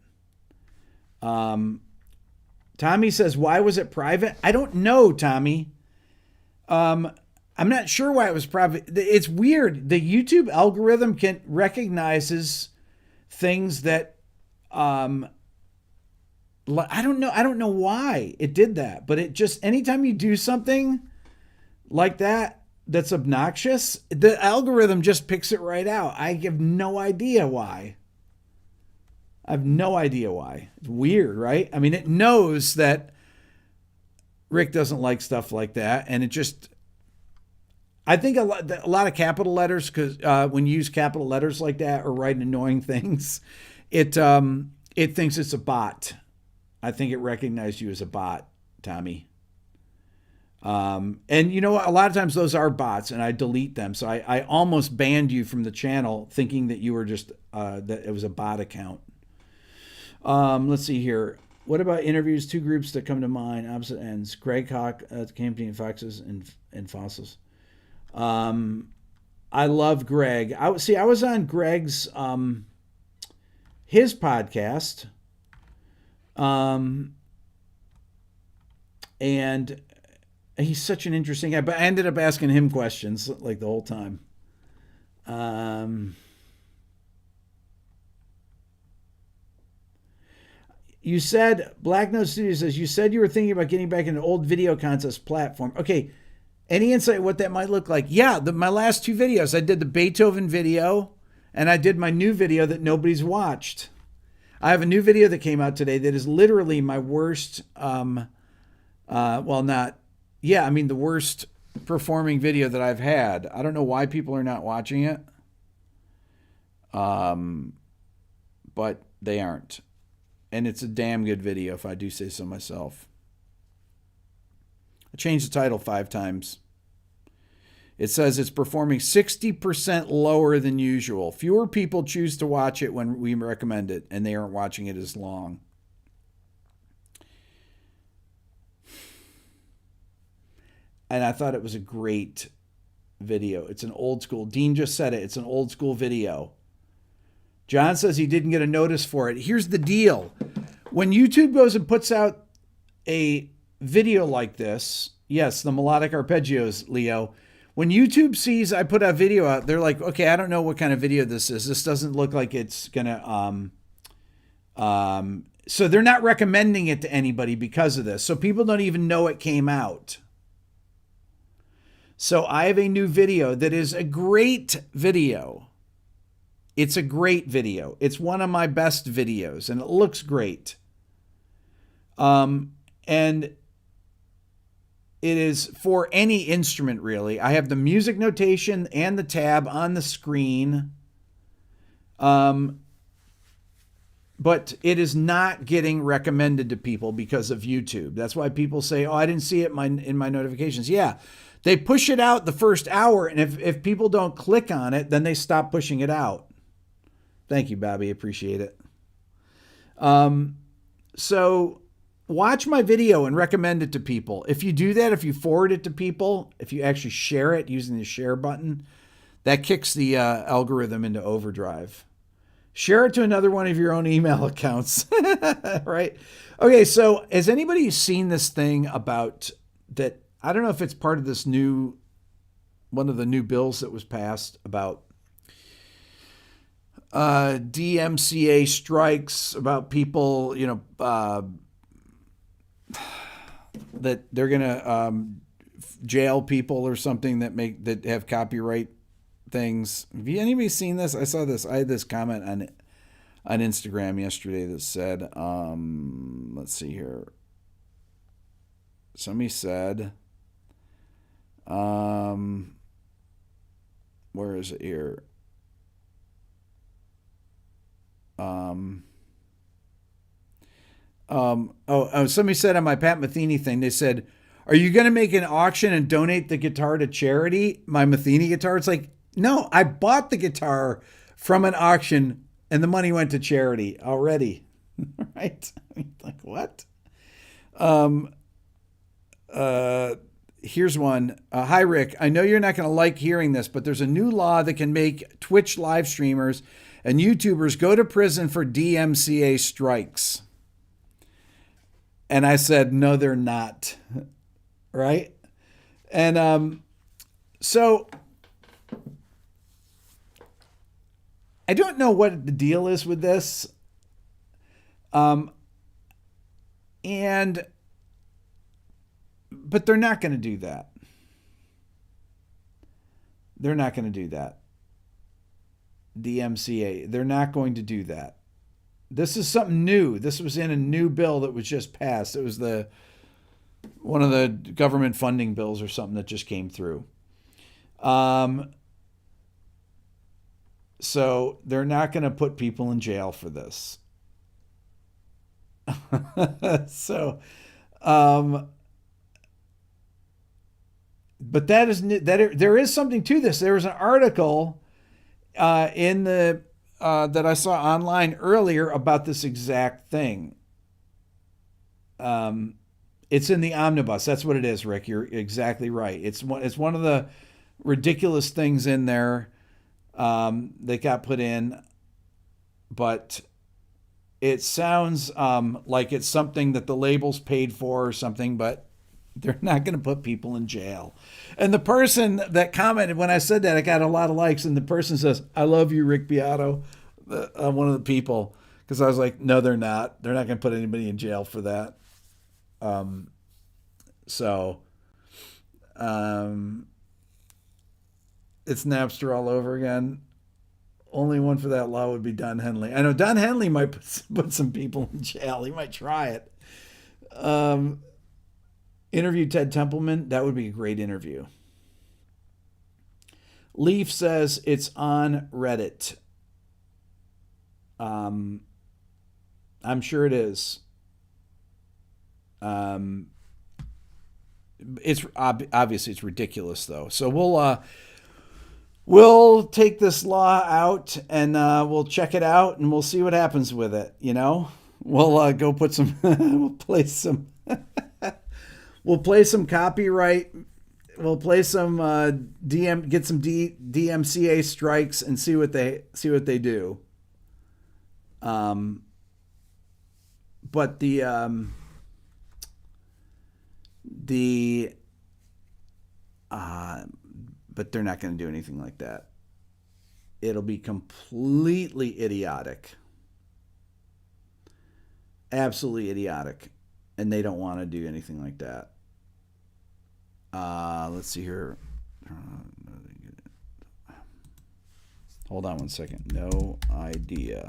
Tommy says, why was it private? I don't know, Tommy. I'm not sure why it was private. It's weird. The YouTube algorithm recognizes things that, I don't know why it did that, but it just, anytime you do something like that's obnoxious, the algorithm just picks it right out. I have no idea why. It's weird, right? I mean, it knows that Rick doesn't like stuff like that, and it just, I think a lot of capital letters, because when you use capital letters like that or write annoying things, it thinks it's a bot. I think it recognized you as a bot, Tommy. And you know what? A lot of times those are bots, and I delete them. So I almost banned you from the channel, thinking that you were just that it was a bot account. Let's see here. What about interviews? Two groups that come to mind, opposite ends. Greg Hawk, Camping Foxes and Fossils. I love Greg. I was on Greg's his podcast. And he's such an interesting guy, but I ended up asking him questions like the whole time. You said, Black Nose Studios says, you said you were thinking about getting back into old video contest platform. Okay. Any insight what that might look like? Yeah. My last two videos, I did the Beethoven video and I did my new video that nobody's watched. I have a new video that came out today that is literally my worst, the worst performing video that I've had. I don't know why people are not watching it. But they aren't. And it's a damn good video, if I do say so myself. I changed the title 5 times. It says it's performing 60% lower than usual. Fewer people choose to watch it when we recommend it, and they aren't watching it as long. And I thought it was a great video. It's an old school. Dean just said it. It's an old school video. John says he didn't get a notice for it. Here's the deal. When YouTube goes and puts out a video like this, yes, the melodic arpeggios, Leo, when YouTube sees I put a video out, they're like, okay, I don't know what kind of video this is. This doesn't look like it's going to, so they're not recommending it to anybody because of this. So people don't even know it came out. So I have a new video that is a great video. It's a great video. It's one of my best videos, and it looks great. And it is for any instrument, really. I have the music notation and the tab on the screen. But it is not getting recommended to people because of YouTube. That's why people say, oh, I didn't see it in my notifications. Yeah, they push it out the first hour, and if people don't click on it, then they stop pushing it out. Thank you, Bobby. Appreciate it. So watch my video and recommend it to people. If you do that, if you forward it to people, if you actually share it using the share button, that kicks the algorithm into overdrive. Share it to another one of your own email accounts, right? Okay, so has anybody seen this thing about that? I don't know if it's part of this one of the new bills that was passed about DMCA strikes, about people, that they're gonna jail people or something that have copyright things. Have anybody seen this? I saw this. I had this comment on Instagram yesterday that said, let's see here. Somebody said, where is it here? Somebody said on my Pat Metheny thing, they said, are you going to make an auction and donate the guitar to charity? My Metheny guitar. It's like, no, I bought the guitar from an auction and the money went to charity already. Right? Like, what? Here's one. Hi, Rick. I know you're not going to like hearing this, but there's a new law that can make Twitch live streamers and YouTubers go to prison for DMCA strikes. And I said, no, they're not. Right? And so I don't know what the deal is with this. But they're not going to do that. They're not going to do that. DMCA. They're not going to do that. This is something new. This was in a new bill that was just passed. It was one of the government funding bills or something that just came through. So they're not going to put people in jail for this. So, but there is something to this. There was an article in the that I saw online earlier about this exact thing. It's in the omnibus. That's what it is, Rick. You're exactly right. It's one of the ridiculous things in there that got put in, but it sounds like it's something that the label's paid for or something, but they're not going to put people in jail. And the person that commented when I said that, I got a lot of likes, and the person says, "I love you, Rick Beato," one of the people, because I was like, no, they're not. They're not going to put anybody in jail for that. It's Napster all over again. Only one for that law would be Don Henley. I know Don Henley might put some people in jail. He might try it. Interview Ted Templeman. That would be a great interview. Leaf says it's on Reddit. I'm sure it is. It's obviously it's ridiculous though. So we'll take this law out and we'll check it out and we'll see what happens with it. You know, we'll go put some, we'll play some copyright. We'll play some get some DMCA strikes and see what they do. But but they're not going to do anything like that. It'll be completely idiotic. Absolutely idiotic. And they don't want to do anything like that. Let's see here. Hold on one second. No idea.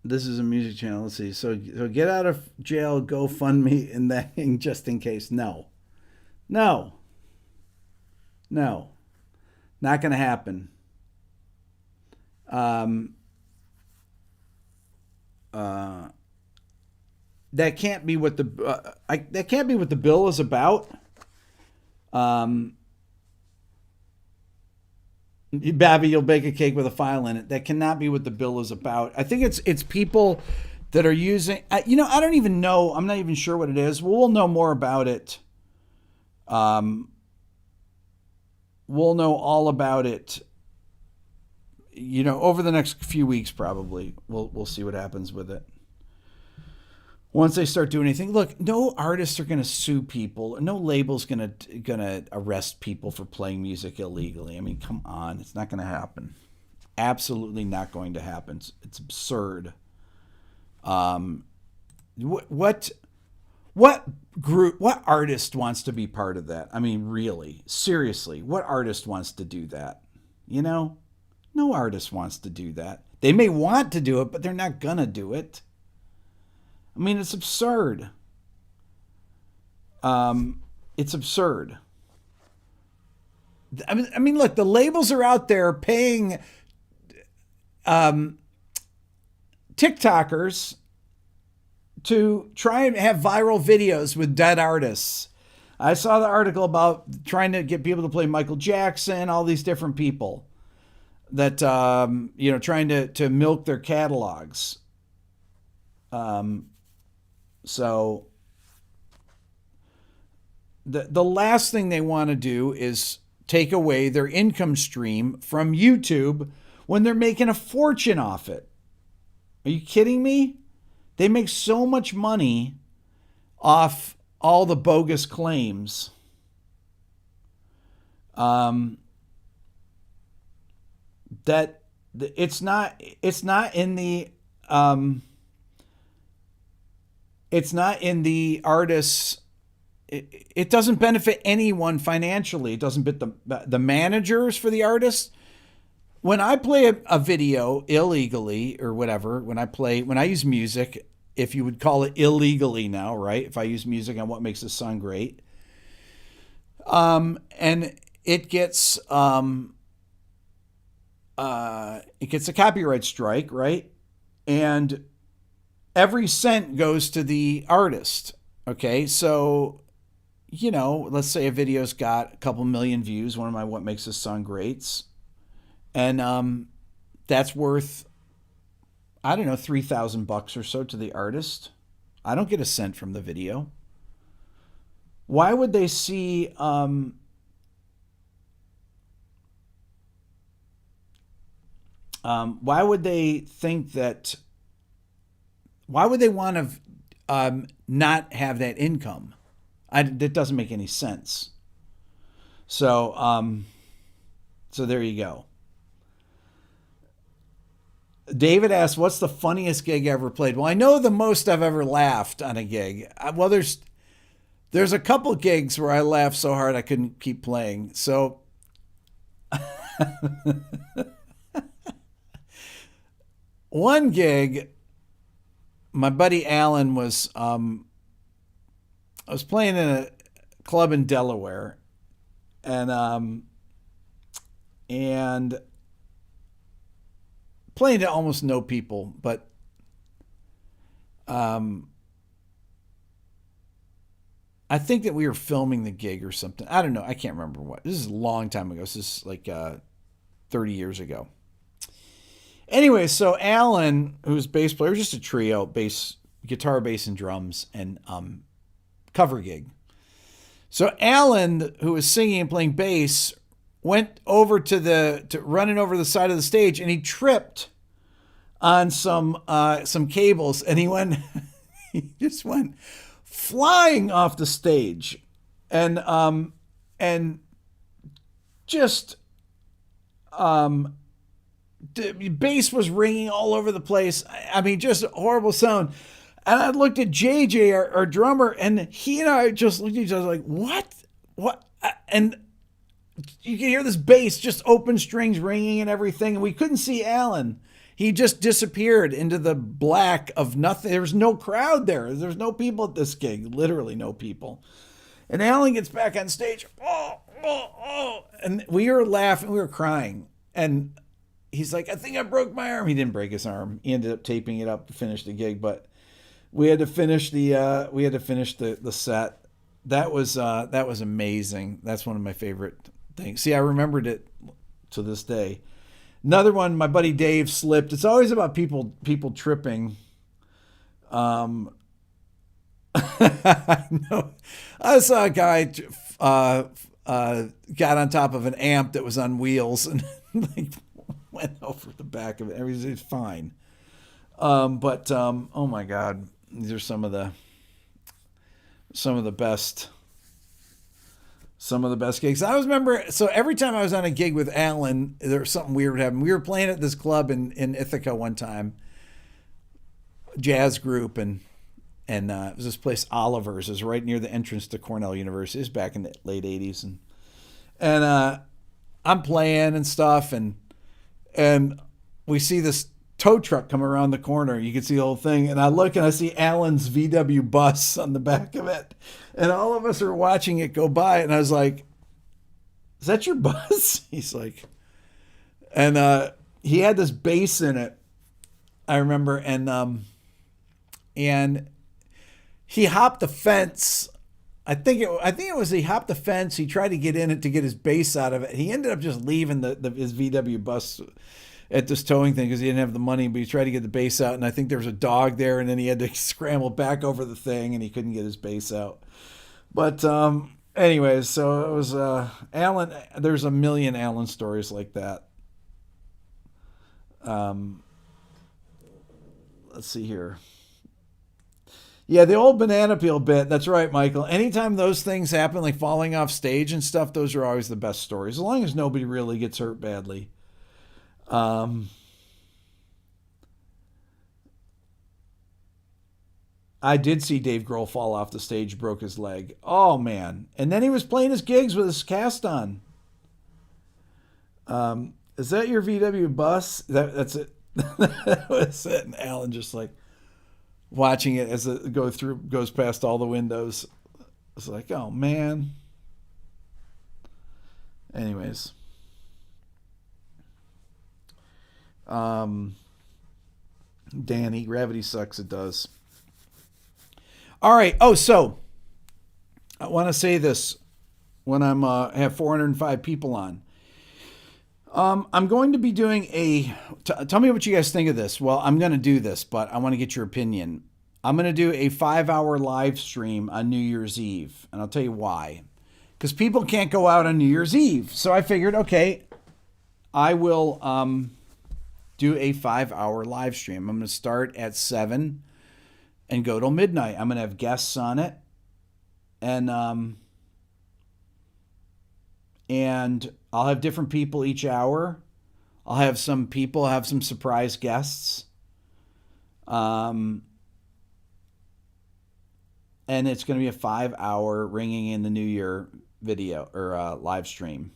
This is a music channel. Let's see. So get out of jail, GoFundMe in that just in case. No. Not going to happen. That can't be what the bill is about. Babby, you'll bake a cake with a file in it. That cannot be what the bill is about. I think it's people that are using. I don't even know. I'm not even sure what it is. We'll know more about it. We'll know all about it. Over the next few weeks, probably. We'll see what happens with it. Once they start doing anything, look, no artists are going to sue people. No label's going to arrest people for playing music illegally. I mean, come on. It's not going to happen. Absolutely not going to happen. It's absurd. What group, what artist wants to be part of that? I mean, really, seriously, what artist wants to do that? No artist wants to do that. They may want to do it, but they're not going to do it. I mean, it's absurd. It's absurd. I mean, look, the labels are out there paying TikTokers to try and have viral videos with dead artists. I saw the article about trying to get people to play Michael Jackson, all these different people that, trying to milk their catalogs. So the last thing they want to do is take away their income stream from YouTube when they're making a fortune off it. Are you kidding me? They make so much money off all the bogus claims. That it's not in the artist's it doesn't benefit anyone financially. It doesn't benefit the managers for the artists. When I play a video illegally or whatever, when I use music, if you would call it illegally now, right? If I use music on What Makes This Song Great, and it gets a copyright strike, right? And every cent goes to the artist. Okay, so let's say a video's got a couple million views, one of my What Makes This Song Greats, and that's worth, I don't know, $3,000 or so to the artist. I don't get a cent from the video. Why would they see why would they think that? Why would they want to not have that income? That doesn't make any sense. So, so there you go. David asked, "What's the funniest gig I ever played?" Well, I know the most I've ever laughed on a gig. Well, there's a couple gigs where I laughed so hard I couldn't keep playing. So. One gig, my buddy Alan was, I was playing in a club in Delaware, and playing to almost no people, but I think that we were filming the gig or something. I don't know. I can't remember what. This is a long time ago. This is like 30 years ago. Anyway, so Alan, who's bass player, just a trio, guitar, bass, and drums, and cover gig. So Alan, who was singing and playing bass, went over to running over the side of the stage, and he tripped on some cables, and he just went flying off the stage, and just the bass was ringing all over the place. I mean, just a horrible sound. And I looked at JJ, our drummer, and he and I just looked at each other like, what? And you can hear this bass, just open strings ringing and everything. And we couldn't see Alan. He just disappeared into the black of nothing. There was no crowd there. There's no people at this gig, literally no people. And Alan gets back on stage. Oh. And we were laughing. We were crying. And he's like, I think I broke my arm. He didn't break his arm. He ended up taping it up to finish the gig, but we had to finish the set. That was amazing. That's one of my favorite things. See, I remembered it to this day. Another one, my buddy Dave slipped. It's always about people tripping. I know. I saw a guy got on top of an amp that was on wheels and like went over the back of it. Everything's fine. But oh my God, these are some of the best gigs. I always remember, so every time I was on a gig with Alan, there was something weird happening. We were playing at this club in Ithaca one time, jazz group, and it was this place, Oliver's. It was right near the entrance to Cornell University. It was back in the late 80s. And I'm playing and stuff, and we see this tow truck come around the corner. You can see the whole thing. And I look and I see Alan's VW bus on the back of it. And all of us are watching it go by. And I was like, is that your bus? He's like, and he had this bass in it, I remember. And he hopped the fence. I think it was he hopped the fence. He tried to get in it to get his bass out of it. He ended up just leaving his VW bus at this towing thing because he didn't have the money, but he tried to get the bass out, and I think there was a dog there, and then he had to scramble back over the thing, and he couldn't get his bass out. But anyways, so it was Alan. There's a million Alan stories like that. Let's see here. Yeah, the old banana peel bit. That's right, Michael. Anytime those things happen, like falling off stage and stuff, those are always the best stories, as long as nobody really gets hurt badly. I did see Dave Grohl fall off the stage, broke his leg. Oh man! And then he was playing his gigs with his cast on. Is that your VW bus? That's it. That was it. And Alan just like watching it as it goes past all the windows. It's like, oh man. Anyways. Danny, gravity sucks. It does. All right. Oh, so I want to say this when I'm have 405 people on. I'm going to be doing tell me what you guys think of this. Well, I'm going to do this, but I want to get your opinion. I'm going to do a 5-hour live stream on New Year's Eve, and I'll tell you why. Because people can't go out on New Year's Eve. So I figured, okay, I will do a 5-hour live stream. I'm going to start at 7 and go till midnight. I'm going to have guests on it. And I'll have different people each hour. I'll have some surprise guests. And it's going to be a 5-hour ringing in the New Year video or live stream.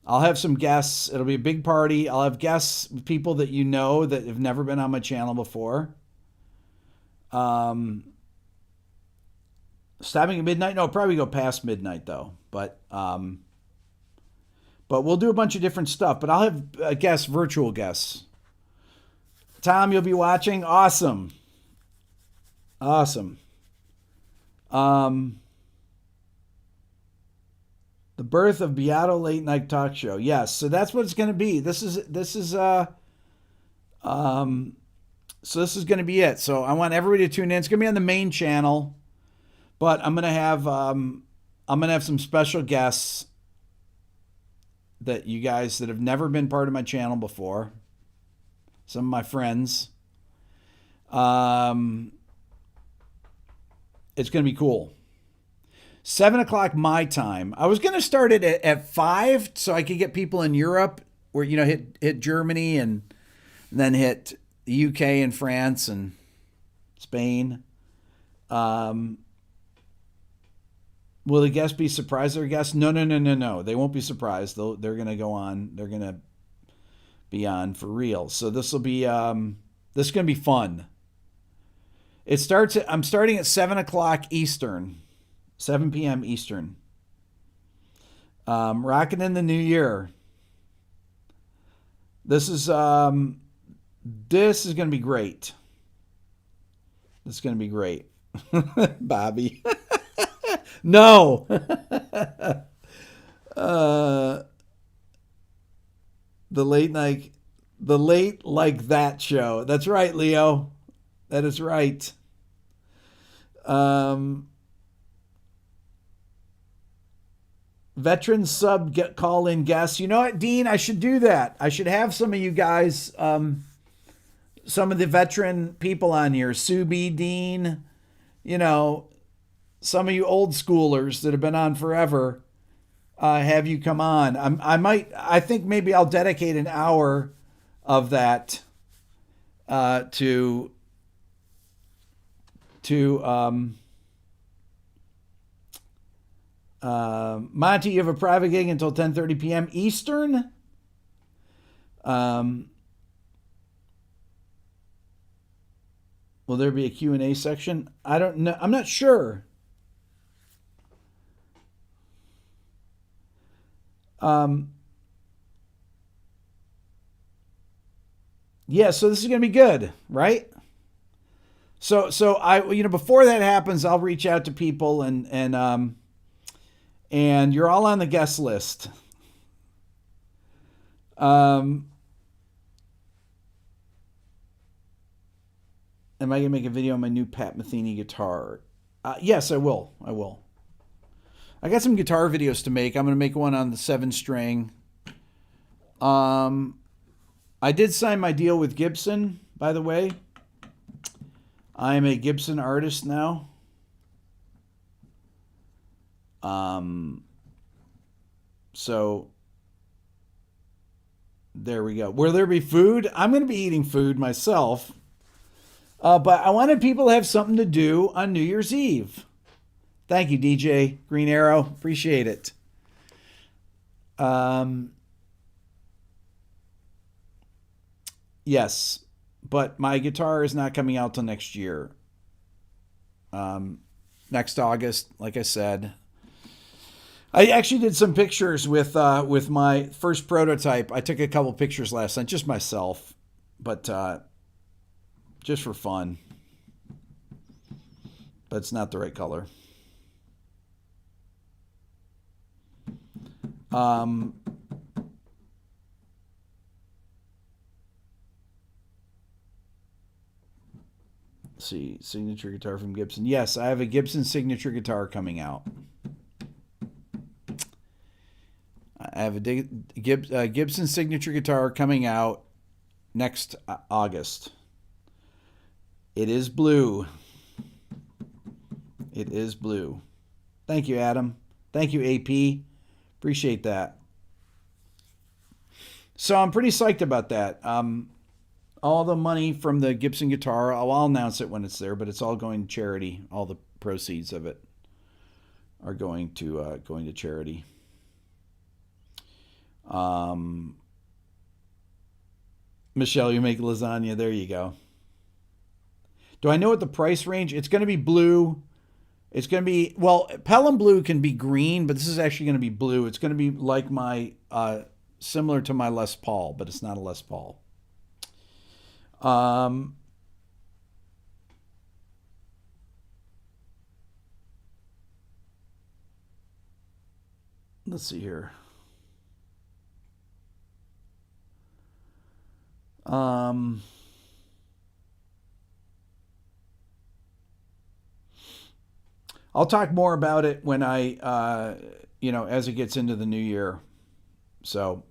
I'll have some guests. It'll be a big party. I'll have guests, people that you know that have never been on my channel before. Stopping at midnight? No, probably go past midnight though. But we'll do a bunch of different stuff. But I'll have guests, virtual guests. Tom, you'll be watching. Awesome. The birth of Beato late night talk show. Yes, so that's what it's going to be. So this is going to be it. So I want everybody to tune in. It's going to be on the main channel, but I'm going to have some special guests that you guys that have never been part of my channel before. Some of my friends. It's going to be cool. 7 o'clock my time. I was going to start it at 5 so I could get people in Europe where, hit Germany and then hit the UK and France and Spain. Will the guests be surprised they're guests? No. They won't be surprised. They're going to go on. They're going to be on for real. So this will be, this is going to be fun. I'm starting at 7 o'clock Eastern. 7 p.m. Eastern. Rocking in the new year. This is going to be great. This is going to be great. Bobby. No. The late like that show. That's right, Leo. That is right. Veteran sub call-in guests. You know what, Dean? I should do that. I should have some of you guys, some of the veteran people on here. Subi, Dean, some of you old schoolers that have been on forever, have you come on. I think maybe I'll dedicate an hour of that to Monty, you have a private gig until 10:30 p.m. Eastern. Will there be a Q&A section? I don't know. I'm not sure. Yeah, so this is going to be good, right? So I, before that happens, I'll reach out to people and you're all on the guest list. Am I going to make a video on my new Pat Metheny guitar? Yes, I will. I got some guitar videos to make. I'm going to make one on the 7-string. I did sign my deal with Gibson, by the way. I'm a Gibson artist now. So there we go. Will there be food? I'm going to be eating food myself. But I wanted people to have something to do on New Year's Eve. Thank you, DJ Green Arrow. Appreciate it. Yes, but my guitar is not coming out till next year. Next August, like I said. I actually did some pictures with my first prototype. I took a couple pictures last night, just myself, but just for fun. But it's not the right color. Let's see, signature guitar from Gibson. Yes, I have a Gibson signature guitar coming out. I have a Gibson signature guitar coming out next August. It is blue. It is blue. Thank you, Adam. Thank you, AP. Appreciate that. So I'm pretty psyched about that. All the money from the Gibson guitar, I'll announce it when it's there, but it's all going to charity. All the proceeds of it are going to charity. Michelle, you make lasagna. There you go. Do I know what the price range? It's going to be blue. It's going to be, well, Pelham blue can be green, but this is actually going to be blue. It's going to be like my, similar to my Les Paul, but it's not a Les Paul. Let's see here. I'll talk more about it when I, as it gets into the new year. So,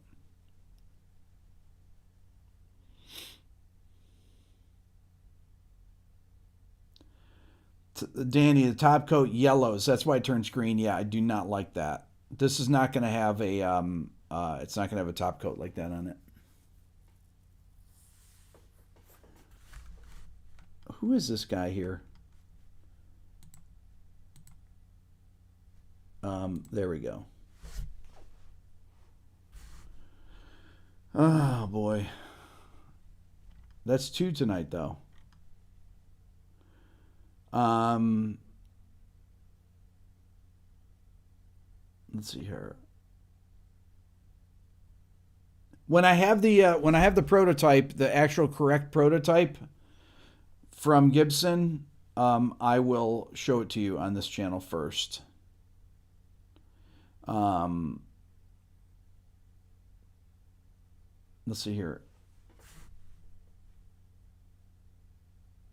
Danny, the top coat yellows. That's why it turns green. Yeah, I do not like that. This is not going to have a, it's not going to have a top coat like that on it. Who is this guy here? There we go. Oh, boy. That's 2 tonight, though. Let's see here. When I have the prototype, the actual correct prototype from Gibson, I will show it to you on this channel first. Let's see here.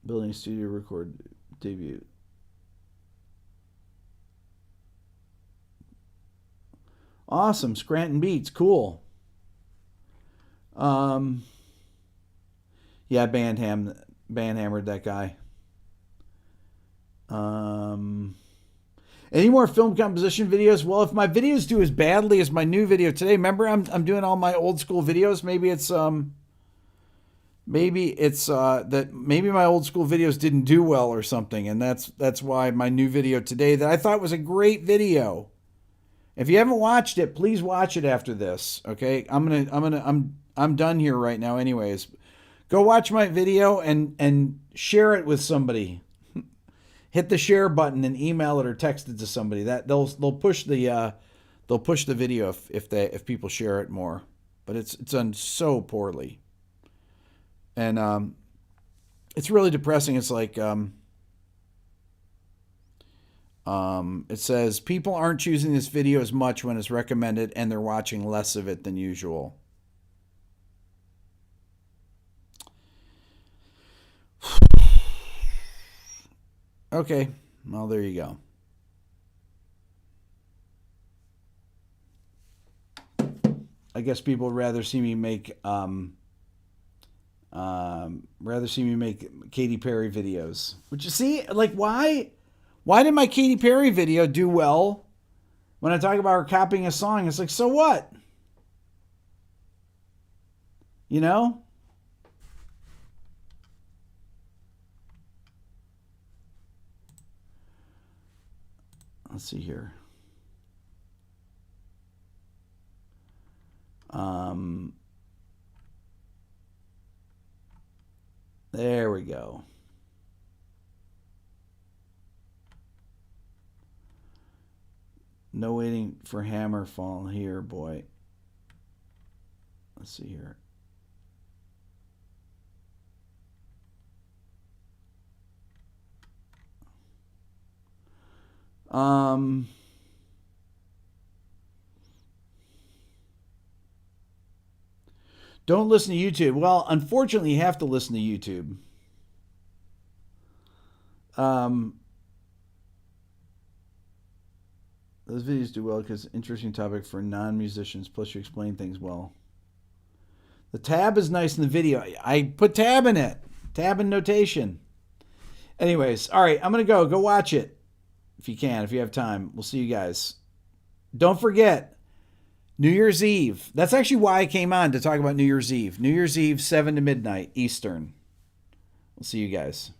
Building studio record debut. Awesome. Scranton Beats. Cool. Yeah, Bandhammered that guy. Any more film composition videos? Well, if my videos do as badly as my new video today, remember I'm doing all my old school videos. Maybe it's that maybe my old school videos didn't do well or something, and that's why my new video today that I thought was a great video. If you haven't watched it, please watch it after this. Okay, I'm done here right now. Anyways, go watch my video and share it with somebody. Hit the share button and email it or text it to somebody. That they'll push the video if people share it more. But it's done so poorly, and it's really depressing. It's like it says people aren't choosing this video as much when it's recommended, and they're watching less of it than usual. Okay, well, there you go. I guess people would rather see me make Katy Perry videos. Which, you see, like, why did my Katy Perry video do well when I talk about her copying a song? It's like, so what? You know? Let's see here. There we go. No waiting for hammer fall here, boy. Let's see here. Don't listen to YouTube. Well, unfortunately, you have to listen to YouTube. Those videos do well because interesting topic for non-musicians. Plus, you explain things well. The tab is nice in the video. I put tab in it. Tab and notation. Anyways, all right, I'm going to go. Go watch it if you can, if you have time. We'll see you guys. Don't forget, New Year's Eve. That's actually why I came on, to talk about New Year's Eve. New Year's Eve, 7 to midnight Eastern. We'll see you guys.